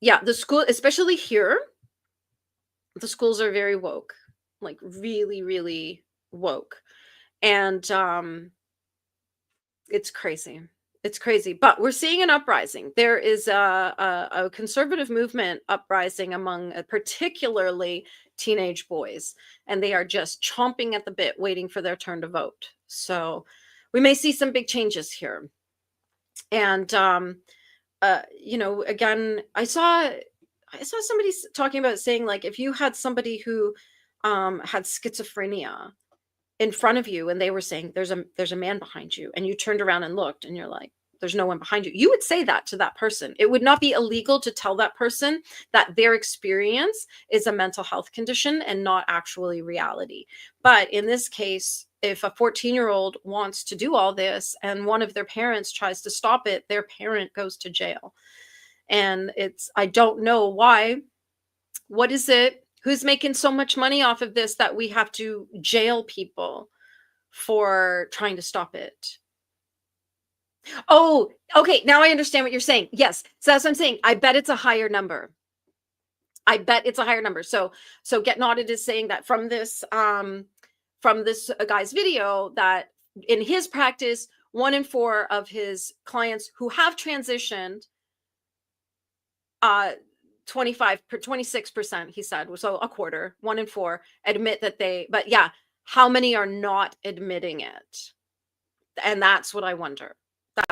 Yeah, the school, especially here, the schools are very woke, like really, really woke. And it's crazy. It's crazy, but we're seeing an uprising. There is a conservative movement uprising among particularly teenage boys, and they are just chomping at the bit, waiting for their turn to vote. So we may see some big changes here. And again, I saw somebody talking about saying, like, if you had somebody who had schizophrenia in front of you and they were saying there's a man behind you, and you turned around and looked and you're like, there's no one behind you. You would say that to that person. It would not be illegal to tell that person that their experience is a mental health condition and not actually reality. But in this case, if a 14-year-old wants to do all this and one of their parents tries to stop it, their parent goes to jail. And I don't know why. What is it? Who's making so much money off of this that we have to jail people for trying to stop it? Oh, okay. Now I understand what you're saying. Yes. So that's what I'm saying. I bet it's a higher number. I bet it's a higher number. So Get Knotted is saying that from this guy's video, that in his practice, 1 in 4 of his clients who have transitioned, 26%, he said, so a quarter, 1 in 4 admit that but yeah, how many are not admitting it? And that's what I wonder.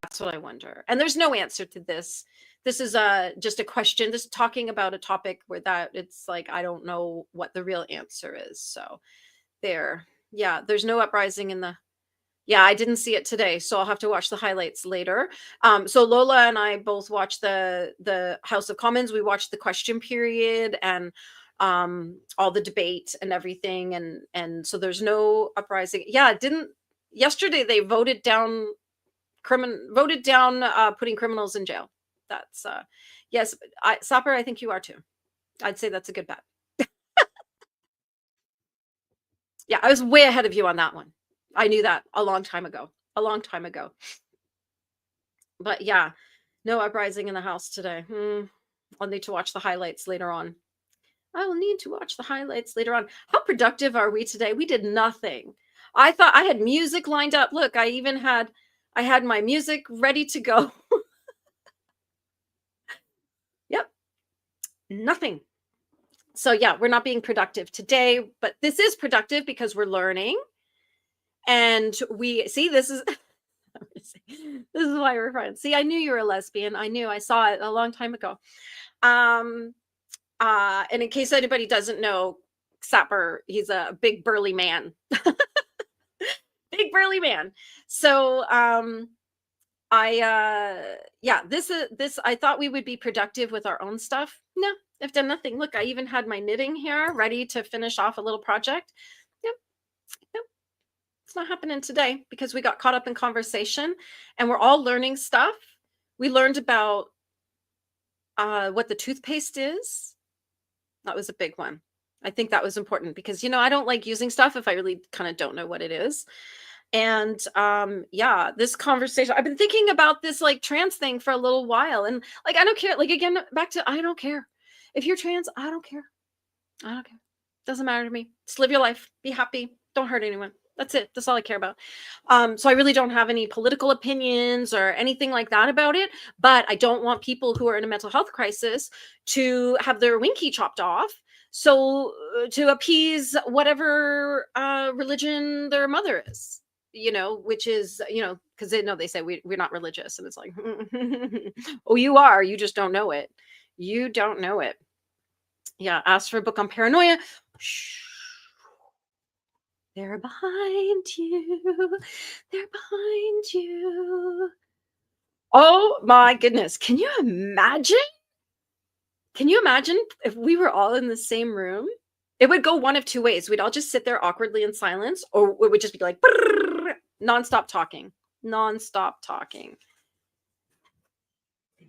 That's what I wonder. And there's no answer to this. This is just a question, just talking about a topic where that it's like, I don't know what the real answer is. So yeah, there's no uprising in the, yeah, I didn't see it today, so I'll have to watch the highlights later. So Lola and I both watched the House of Commons. We watched the question period and all the debate and everything, and so there's no uprising. Yeah, yesterday they voted down putting criminals in jail. That's yes, Sapper, I think you are too. I'd say that's a good bet. Yeah, I was way ahead of you on that one. I knew that a long time ago. But yeah, no uprising in the house today. I'll need to watch the highlights later on. I will need to watch the highlights later on. How productive are we today? We did nothing. I thought I had music lined up. Look, I had my music ready to go. Yep. Nothing. So yeah, we're not being productive today, but this is productive because we're learning. And we see this is this is why we're friends. See, I knew you were a lesbian. I saw it a long time ago. And in case anybody doesn't know, Sapper, he's a big burly man. Big burly man. So this I thought we would be productive with our own stuff. No, I've done nothing. Look, I even had my knitting here ready to finish off a little project. Yep. It's not happening today because we got caught up in conversation and we're all learning stuff. We learned about what the toothpaste is. That was a big one. I think that was important because, I don't like using stuff if I really kind of don't know what it is. And yeah, this conversation, I've been thinking about this like trans thing for a little while. And like, I don't care. Like, again, back to, I don't care. If you're trans, I don't care. Doesn't matter to me. Just live your life. Be happy. Don't hurt anyone. That's it. That's all I care about. So I really don't have any political opinions or anything like that about it. But I don't want people who are in a mental health crisis to have their winky chopped off. So to appease whatever religion their mother is, which is, because they say we're not religious. And it's like, oh, you are. You just don't know it. You don't know it. Yeah. Ask for a book on paranoia. Shh. They're behind you. They're behind you. Oh my goodness. Can you imagine? Can you imagine if we were all in the same room? It would go one of two ways. We'd all just sit there awkwardly in silence, or it would just be like nonstop talking. Nonstop talking.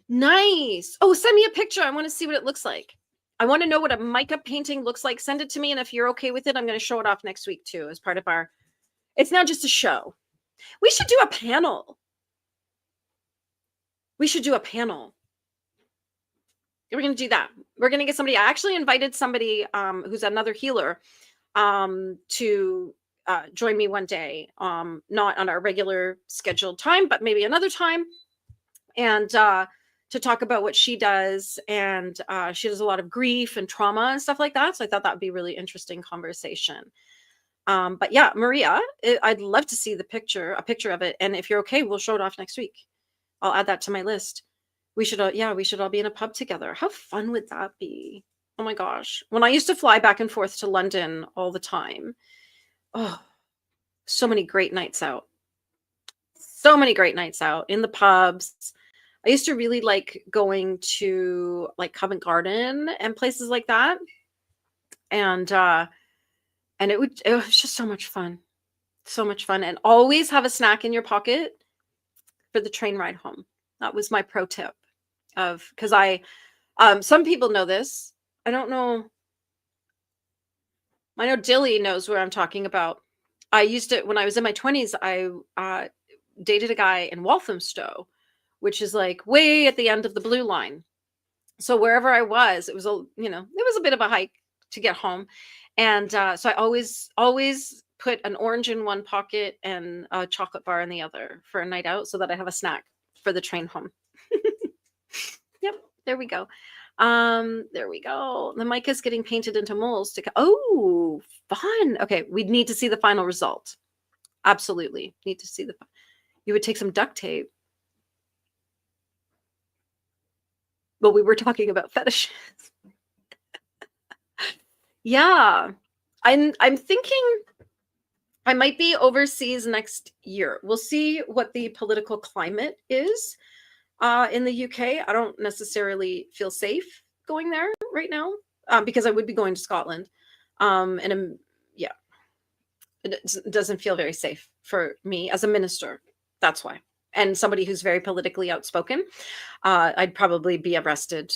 Nice. Oh, send me a picture. I want to see what it looks like. I want to know what a mica painting looks like. Send it to me. And if you're okay with it, I'm going to show it off next week too, as part of it's not just a show. We should do a panel. We're going to do that. We're going to get somebody. I actually invited somebody who's another healer to join me one day, not on our regular scheduled time, but maybe another time. And to talk about what she does. And she does a lot of grief and trauma and stuff like that. So I thought that would be a really interesting conversation. But yeah, Maria, I'd love to see a picture of it. And if you're okay, we'll show it off next week. I'll add that to my list. We should all be in a pub together. How fun would that be? Oh my gosh. When I used to fly back and forth to London all the time. Oh, so many great nights out. So many great nights out in the pubs. I used to really like going to like Covent Garden and places like that. And and it was just so much fun. So much fun. And always have a snack in your pocket for the train ride home. That was my pro tip of because some people know this. I don't know. I know Dilly knows what I'm talking about. I used to when I was in my 20s, I dated a guy in Walthamstow, which is like way at the end of the blue line. So wherever I was, it was a bit of a hike to get home. And so I always put an orange in one pocket and a chocolate bar in the other for a night out so that I have a snack for the train home. Yep, there we go. There we go. The mic is getting painted into moles oh, fun. Okay, we need to see the final result. Absolutely. Need to see you would take some duct tape. Well, we were talking about fetishes. Yeah. I'm thinking I might be overseas next year. We'll see what the political climate is in the UK. I don't necessarily feel safe going there right now because I would be going to Scotland. Yeah, it doesn't feel very safe for me as a minister. That's why. And somebody who's very politically outspoken, I'd probably be arrested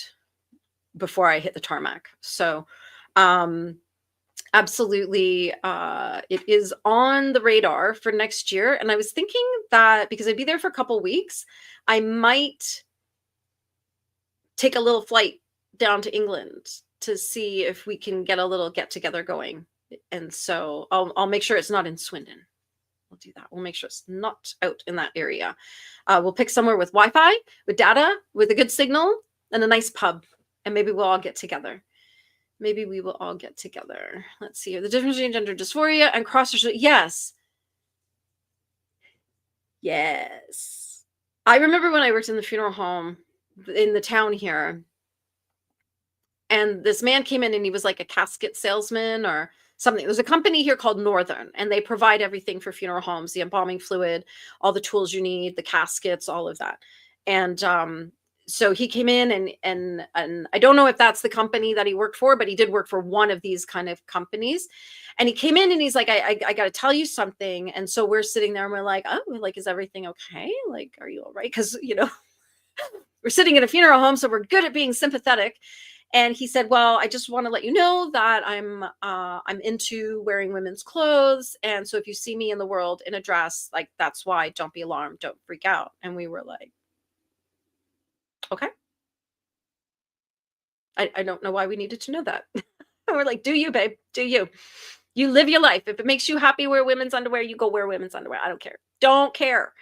before I hit the tarmac. So, absolutely, it is on the radar for next year. And I was thinking that because I'd be there for a couple weeks, I might take a little flight down to England to see if we can get a little get together going. And so I'll make sure it's not in Swindon. We'll do that. We'll make sure it's not out in that area. We'll pick somewhere with Wi-Fi, with data, with a good signal, and a nice pub. And maybe we'll all get together. Maybe we will all get together. Let's see here. The difference between gender dysphoria and cross-racial. Yes. Yes. I remember when I worked in the funeral home in the town here, and this man came in and he was like a casket salesman or something. There's a company here called Northern, and they provide everything for funeral homes, the embalming fluid, all the tools you need, the caskets, all of that. And so he came in and I don't know if that's the company that he worked for, but he did work for one of these kind of companies. And he came in and he's like, I got to tell you something. And so we're sitting there and we're like, oh, like, is everything okay? Like, are you all right? Because, we're sitting in a funeral home, so we're good at being sympathetic. And he said, well, I just want to let you know that I'm into wearing women's clothes. And so if you see me in the world in a dress, like, that's why. Don't be alarmed. Don't freak out. And we were like, okay. I don't know why we needed to know that. And we're like, do you, babe? Do you? You live your life. If it makes you happy wear women's underwear, you go wear women's underwear. I don't care. Don't care.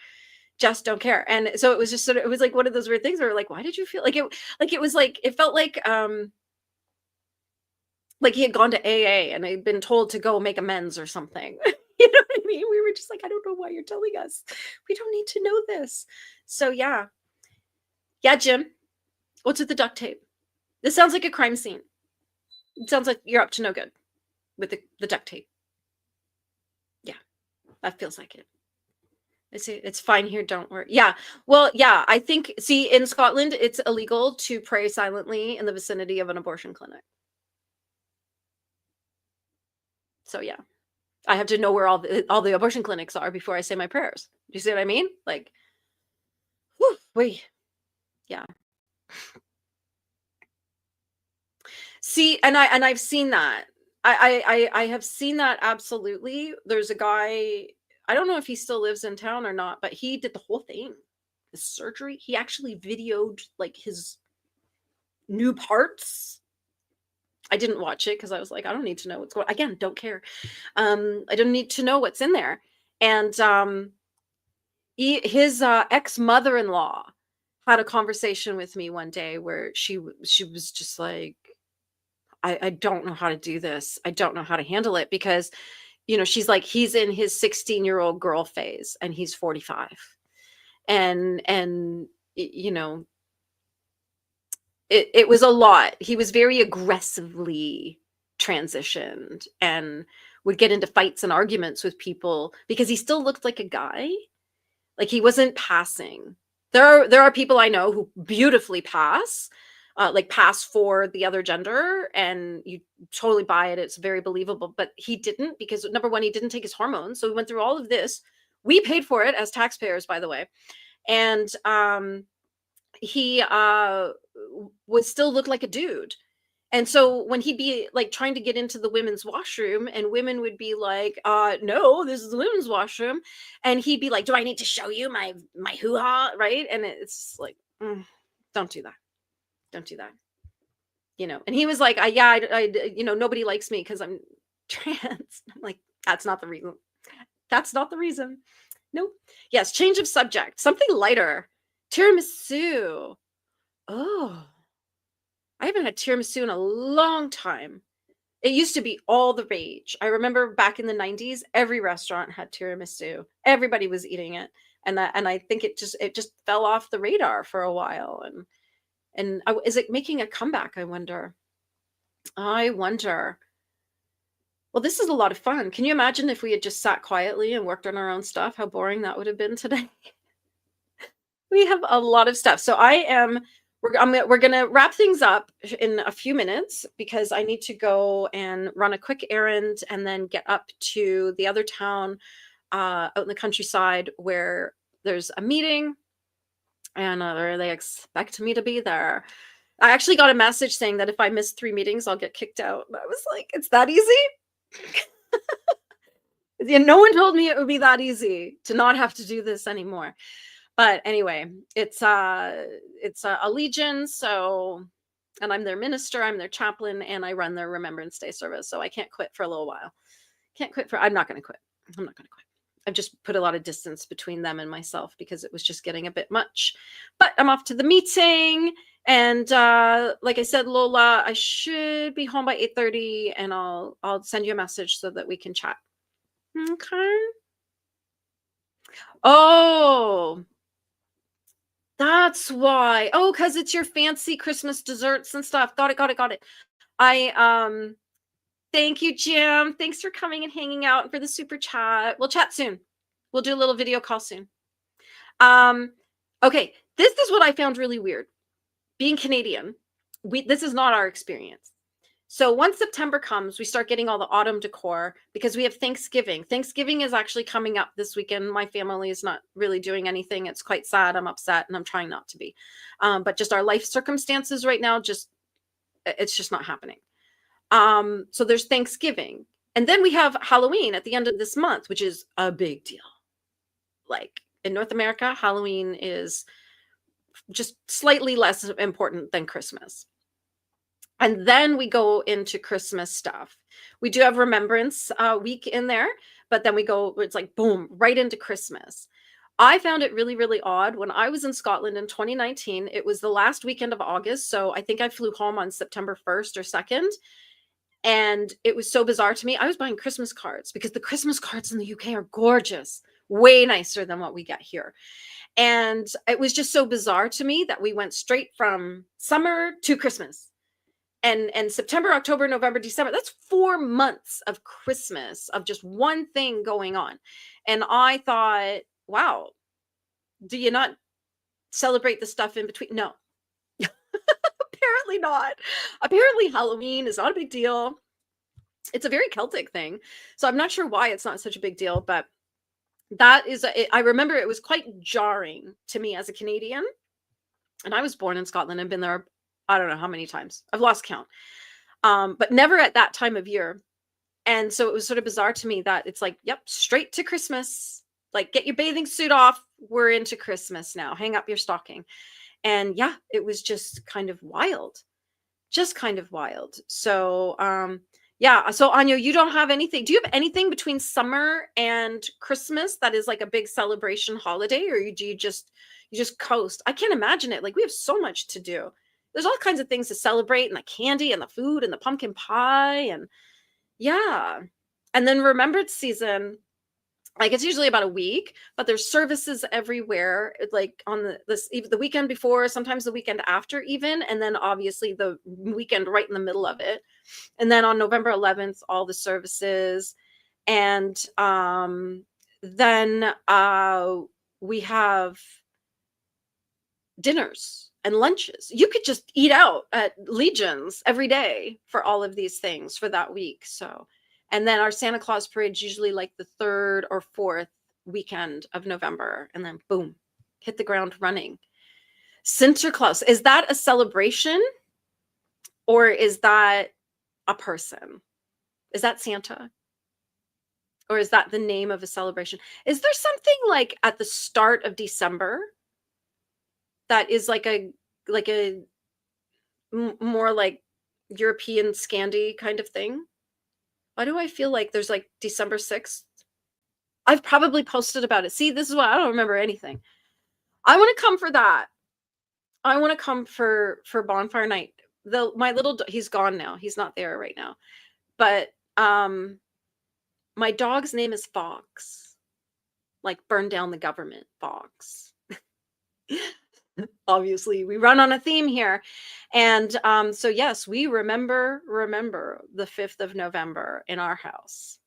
Just don't care. And so it was just it was like one of those weird things where we're like, why did you feel like it was like, it felt like he had gone to AA and I'd been told to go make amends or something. You know what I mean? We were just like, I don't know why you're telling us. We don't need to know this. So yeah. Yeah, Jim. What's with the duct tape? This sounds like a crime scene. It sounds like you're up to no good with the duct tape. Yeah, that feels like it. It's fine here. Don't worry. Yeah. Well, yeah, I think, see, in Scotland, it's illegal to pray silently in the vicinity of an abortion clinic. So yeah, I have to know where all the abortion clinics are before I say my prayers. Do you see what I mean? Like, whew, wait. Yeah. See, and I've seen that. I have seen that absolutely. There's a guy, I don't know if he still lives in town or not, but he did the whole thing. The surgery. He actually videoed like his new parts. I didn't watch it because I was like, I don't need to know what's going on. Again, don't care. I don't need to know what's in there. And his ex-mother-in-law had a conversation with me one day where she was just like, I don't know how to do this. I don't know how to handle it because, she's like, he's in his 16-year-old girl phase and he's 45. And it was a lot. He was very aggressively transitioned and would get into fights and arguments with people because he still looked like a guy. Like he wasn't passing. There are people I know who beautifully pass, like pass for the other gender, and you totally buy it. It's very believable. But he didn't, because number one, he didn't take his hormones, so we went through all of this. We paid for it as taxpayers, by the way, and he would still look like a dude. And so when he'd be like trying to get into the women's washroom, and women would be like, no, this is the women's washroom. And he'd be like, do I need to show you my hoo-ha? Right. And it's just like, don't do that. Don't do that. And he was like, nobody likes me because I'm trans. I'm like, that's not the reason. That's not the reason. Nope. Yes. Change of subject. Something lighter. Tiramisu. Oh, I haven't had tiramisu in a long time. It used to be all the rage. I remember back in the 90s, every restaurant had tiramisu. Everybody was eating it. And I think it just fell off the radar for a while. And is it making a comeback? I wonder. Well, this is a lot of fun. Can you imagine if we had just sat quietly and worked on our own stuff? How boring that would have been today. We have a lot of stuff. So we're going to wrap things up in a few minutes, because I need to go and run a quick errand and then get up to the other town out in the countryside where there's a meeting, and they expect me to be there. I actually got a message saying that if I miss 3 meetings, I'll get kicked out. And I was like, it's that easy? No one told me it would be that easy to not have to do this anymore. But anyway, it's a legion, so, and I'm their minister, I'm their chaplain, and I run their Remembrance Day service. So I can't quit for a little while. I'm not going to quit. I'm not going to quit. I've just put a lot of distance between them and myself because it was just getting a bit much. But I'm off to the meeting, and like I said, Lola, I should be home by 8:30, and I'll send you a message so that we can chat. Okay. Oh, that's why. Oh, because it's your fancy Christmas desserts and stuff. Got it. Thank you, Jim. Thanks for coming and hanging out, and for the super chat. We'll chat soon. We'll do a little video call soon. Okay, this is what I found really weird. Being Canadian, this is not our experience. So once September comes, we start getting all the autumn decor because we have Thanksgiving. Thanksgiving is actually coming up this weekend. My family is not really doing anything. It's quite sad. I'm upset, and I'm trying not to be. But just our life circumstances right now, it's just not happening. So there's Thanksgiving. And then we have Halloween at the end of this month, which is a big deal. Like in North America, Halloween is just slightly less important than Christmas. And then we go into Christmas stuff. We do have Remembrance Week in there, but then it's like, boom, right into Christmas. I found it really, really odd. When I was in Scotland in 2019, it was the last weekend of August. So I think I flew home on September 1st or 2nd. And it was so bizarre to me. I was buying Christmas cards because the Christmas cards in the UK are gorgeous, way nicer than what we get here. And it was just so bizarre to me that we went straight from summer to Christmas. And September, October, November, December, that's 4 months of Christmas, of just one thing going on. And I thought, wow, do you not celebrate the stuff in between? No. Apparently not. Apparently Halloween is not a big deal. It's a very Celtic thing. So I'm not sure why it's not such a big deal, but that is, I remember it was quite jarring to me as a Canadian. And I was born in Scotland and been there, I don't know how many times. I've lost count. But never at that time of year. And so it was sort of bizarre to me that it's like, yep, straight to Christmas. Like, get your bathing suit off. We're into Christmas now. Hang up your stocking. And yeah, it was just kind of wild. Just kind of wild. So, yeah. So Anya, you don't have anything. Do you have anything between summer and Christmas that is like a big celebration holiday, or do you just coast? I can't imagine it. Like, we have so much to do. There's all kinds of things to celebrate, and the candy and the food and the pumpkin pie, and yeah. And then Remembrance season, like, it's usually about a week, but there's services everywhere, like on the weekend before, sometimes the weekend after even, and then obviously the weekend right in the middle of it. And then on November 11th, all the services. And then we have dinners and lunches. You could just eat out at Legion's every day for all of these things for that week. So, and then our Santa Claus parade's usually like the 3rd or 4th weekend of November, and then boom, hit the ground running. Sinterklaas, is that a celebration or is that a person? Is that Santa? Or is that the name of a celebration? Is there something like at the start of December that is like a more like European Scandi kind of thing? Why do I feel like there's like December 6th? I've probably posted about it. See, this is why I don't remember anything. I want to come for that. I want to come for bonfire night. My little, he's gone now. He's not there right now. But my dog's name is Fox. Like burn down the government, Fox. Obviously, we run on a theme here. And so yes, we remember the 5th of November in our house.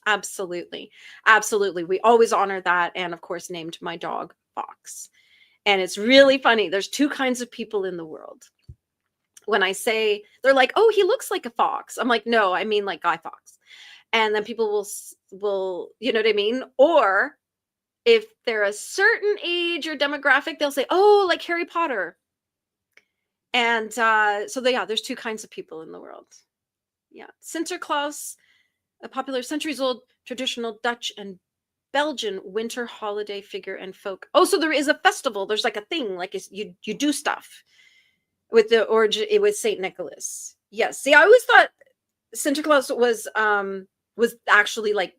Absolutely. Absolutely. We always honor that, and of course named my dog Fox. And it's really funny. There's 2 kinds of people in the world. When I say, they're like, "Oh, he looks like a fox." I'm like, "No, I mean like Guy Fawkes." And then people will, you know what I mean? Or if they're a certain age or demographic, they'll say, "Oh, like Harry Potter." And yeah, there's 2 kinds of people in the world. Yeah. Sinterklaas, a popular centuries-old traditional Dutch and Belgian winter holiday figure and folk. Oh, so there is a festival. There's like a thing, like you do stuff with the origin with Saint Nicholas. Yes. See, I always thought Sinterklaas was actually like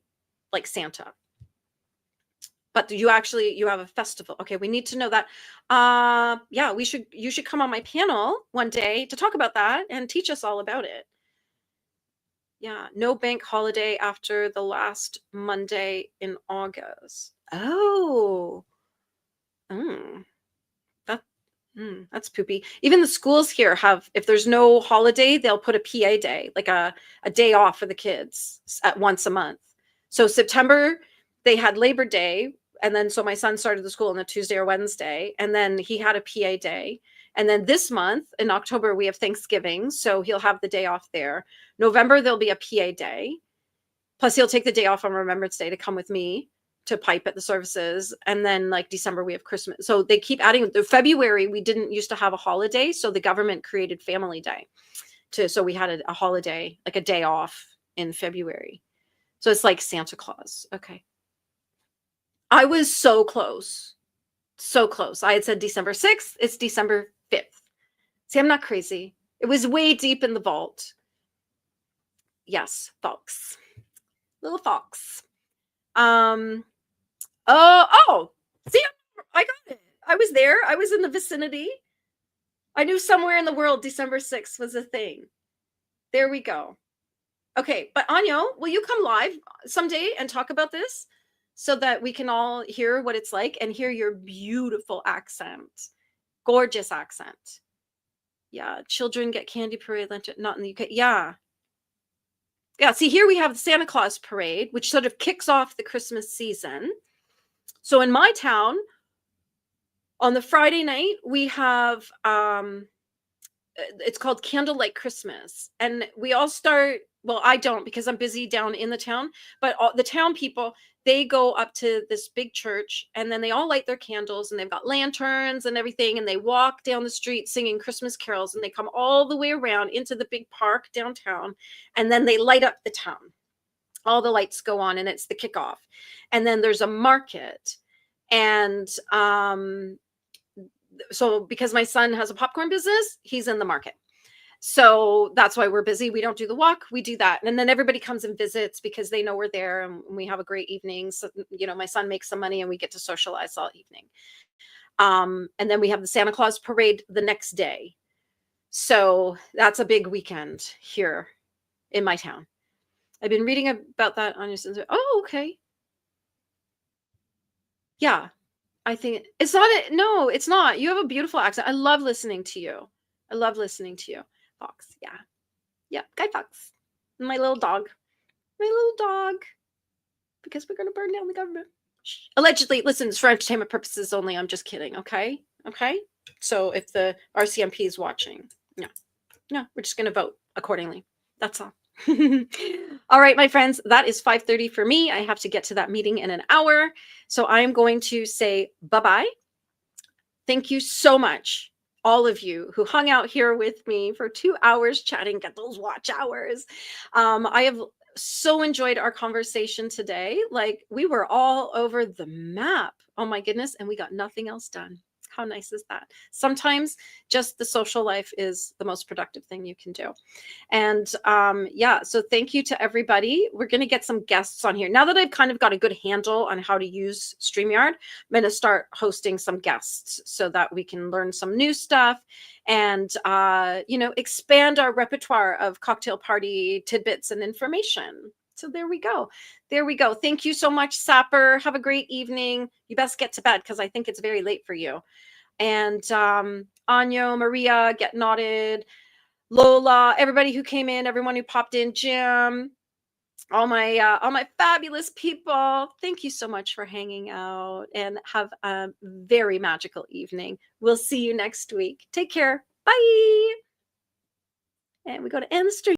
Santa. But you have a festival. Okay, we need to know that. Yeah, you should come on my panel one day to talk about that and teach us all about it. Yeah, no bank holiday after the last Monday in August. Oh. That that's poopy. Even the schools here have, if there's no holiday, they'll put a PA day, like a day off for the kids at once a month. So September, they had Labor Day, and then so my son started the school on a Tuesday or Wednesday, and then he had a PA day. And then this month in October, we have Thanksgiving, so he'll have the day off there. November, there'll be a PA day. Plus, he'll take the day off on Remembrance Day to come with me to pipe at the services. And then like December, we have Christmas. So they keep adding. The February, we didn't used to have a holiday, so the government created Family Day. So we had a holiday, like a day off in February. So it's like Santa Claus. Okay. I was so close. So close. I had said December 6th. It's December 5th. See, I'm not crazy. It was way deep in the vault. Yes, Fox. Little Fox. Oh, see, I got it. I was there. I was in the vicinity. I knew somewhere in the world December 6th was a thing. There we go. Okay, but Anyo, will you come live someday and talk about this so that we can all hear what it's like and hear your beautiful accent? Gorgeous accent. Yeah, children get candy parade, not in the UK. Yeah. Yeah, see, here we have the Santa Claus parade, which sort of kicks off the Christmas season. So in my town, on the Friday night, we have it's called Candlelight Christmas, and we all start. Well, I don't because I'm busy down in the town, but the town people, they go up to this big church, and then they all light their candles, and they've got lanterns and everything, and they walk down the street singing Christmas carols, and they come all the way around into the big park downtown, and then they light up the town. All the lights go on, and it's the kickoff. And then there's a market, and so because my son has a popcorn business, he's in the market. So that's why we're busy. We don't do the walk, we do that. And then everybody comes and visits because they know we're there, and we have a great evening. So, my son makes some money and we get to socialize all evening. And then we have the Santa Claus parade the next day. So that's a big weekend here in my town. I've been reading about that on your. Oh, okay. Yeah. I think it's not no, it's not. You have a beautiful accent. I love listening to you. I love listening to you. Fox. Yeah. Yeah. Guy Fox. My little dog. My little dog. Because we're going to burn down the government. Allegedly, listen, it's for entertainment purposes only. I'm just kidding. Okay. Okay. So if the RCMP is watching, no, we're just going to vote accordingly. That's all. All right, my friends, that is 5:30 for me. I have to get to that meeting in an hour. So I'm going to say bye-bye. Thank you so much, all of you who hung out here with me for 2 hours chatting. Get those watch hours. I have so enjoyed our conversation today. Like, we were all over the map. Oh my goodness. And we got nothing else done. How nice is that? Sometimes just the social life is the most productive thing you can do. And yeah, so thank you to everybody. We're going to get some guests on here. Now that I've kind of got a good handle on how to use StreamYard, I'm going to start hosting some guests so that we can learn some new stuff and, expand our repertoire of cocktail party tidbits and information. So there we go. There we go. Thank you so much, Sapper. Have a great evening. You best get to bed because I think it's very late for you. And Anyo, Maria, get nodded. Lola, everybody who came in, everyone who popped in, Jim, all my fabulous people. Thank you so much for hanging out and have a very magical evening. We'll see you next week. Take care. Bye. And we go to end the stream.